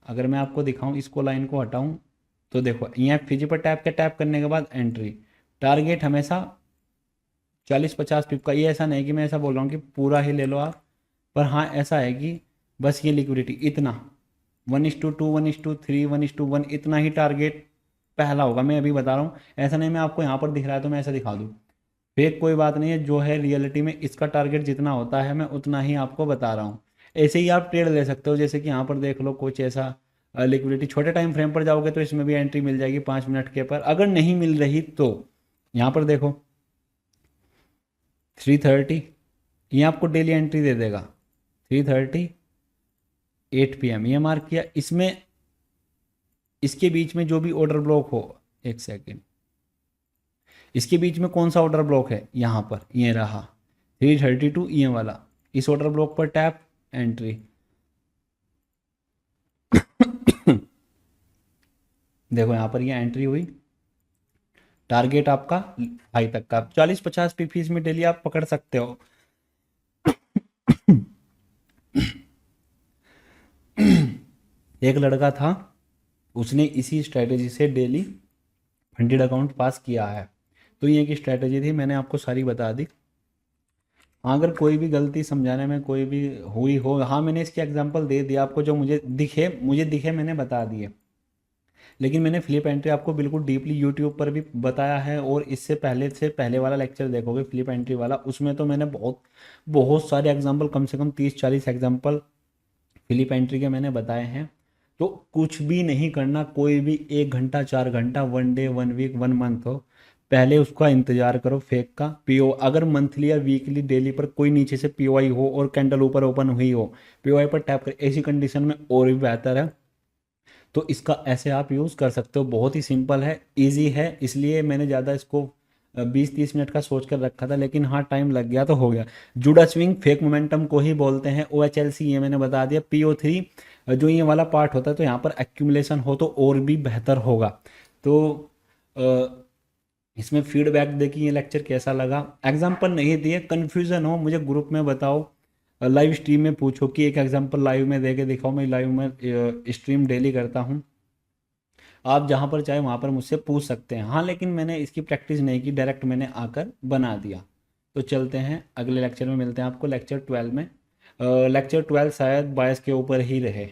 अगर मैं आपको दिखाऊं, इसको लाइन को हटाऊं, तो देखो ये FVG पर टैप के टैप करने के बाद एंट्री। टारगेट हमेशा 40-50 पिप का। ये ऐसा नहीं कि मैं ऐसा बोल रहा हूँ कि पूरा ही ले लो आप, पर हाँ ऐसा है कि बस ये लिक्विडिटी इतना 1:2, 1:3, 1:1 इतना ही टारगेट पहला होगा। मैं अभी बता रहा हूँ, ऐसा नहीं मैं आपको यहाँ पर दिख रहा है तो मैं ऐसा दिखा दूँ, फेक कोई बात नहीं है। जो है रियलिटी में इसका टारगेट जितना होता है मैं उतना ही आपको बता रहा हूँ। ऐसे ही आप ट्रेड ले सकते हो, जैसे कि यहाँ पर देख लो कुछ ऐसा लिक्विडिटी। छोटे टाइम फ्रेम पर जाओगे तो इसमें भी एंट्री मिल जाएगी 5 मिनट के पर। अगर नहीं मिल रही तो यहाँ पर देखो 3:30, ये आपको डेली एंट्री दे देगा। 3:30, 8 PM ये मार्क किया। इसमें इसके बीच में जो भी ऑर्डर ब्लॉक हो, एक सेकेंड, इसके बीच में कौन सा ऑर्डर ब्लॉक है, यहाँ पर ये रहा 3:32, ये वाला। इस ऑर्डर ब्लॉक पर टैप एंट्री। देखो यहाँ पर ये एंट्री हुई, टारगेट आपका हाई तक का 40-50 पीपीस में डेली आप पकड़ सकते हो। एक लड़का था, उसने इसी स्ट्रैटेजी से डेली 100 अकाउंट पास किया है। तो ये एक स्ट्रैटेजी थी, मैंने आपको सारी बता दी। हाँ, अगर कोई भी गलती समझाने में कोई भी हुई हो, हाँ मैंने इसके एग्जांपल दे दिया आपको, जो मुझे दिखे मैंने बता दिए। लेकिन मैंने फ्लिप एंट्री आपको बिल्कुल डीपली यूट्यूब पर भी बताया है, और इससे पहले से पहले वाला लेक्चर देखोगे फ्लिप एंट्री वाला, उसमें तो मैंने बहुत बहुत सारे एग्जांपल, कम से कम 30-40 एग्जांपल फ्लिप एंट्री के मैंने बताए हैं। तो कुछ भी नहीं करना, कोई भी 1 घंटा, 4 घंटा, 1 डे, 1 वीक, 1 मंथ हो, पहले उसका इंतजार करो फेक का। पीओ अगर मंथली या वीकली डेली पर कोई नीचे से पीओआई हो और कैंडल ऊपर ओपन हुई हो, पीओआई पर टैप कर, ऐसी कंडीशन में और भी बेहतर है। तो इसका ऐसे आप यूज़ कर सकते हो। बहुत ही सिंपल है, इजी है, इसलिए मैंने ज़्यादा इसको 20-30 मिनट का सोच कर रखा था, लेकिन हाँ टाइम लग गया तो हो गया। जुड़ा स्विंग फेक मोमेंटम को ही बोलते हैं। ओ एच एल सी ये मैंने बता दिया। पी ओ थ्री जो ये वाला पार्ट होता है, तो यहाँ पर एक्यूमुलेशन हो तो और भी बेहतर होगा। तो अ, इसमें फीडबैक देखिए ये लेक्चर कैसा लगा। एग्जाम्पल नहीं दिए, कन्फ्यूज़न हो मुझे ग्रुप में बताओ, लाइव स्ट्रीम में पूछो कि एक एग्जांपल लाइव में दे के दिखाओ। मैं लाइव में स्ट्रीम डेली करता हूँ, आप जहाँ पर चाहे वहाँ पर मुझसे पूछ सकते हैं। हाँ लेकिन मैंने इसकी प्रैक्टिस नहीं की, डायरेक्ट मैंने आकर बना दिया। तो चलते हैं अगले लेक्चर में, मिलते हैं आपको लेक्चर 12 में। लेक्चर 12 शायद बायस के ऊपर ही रहे।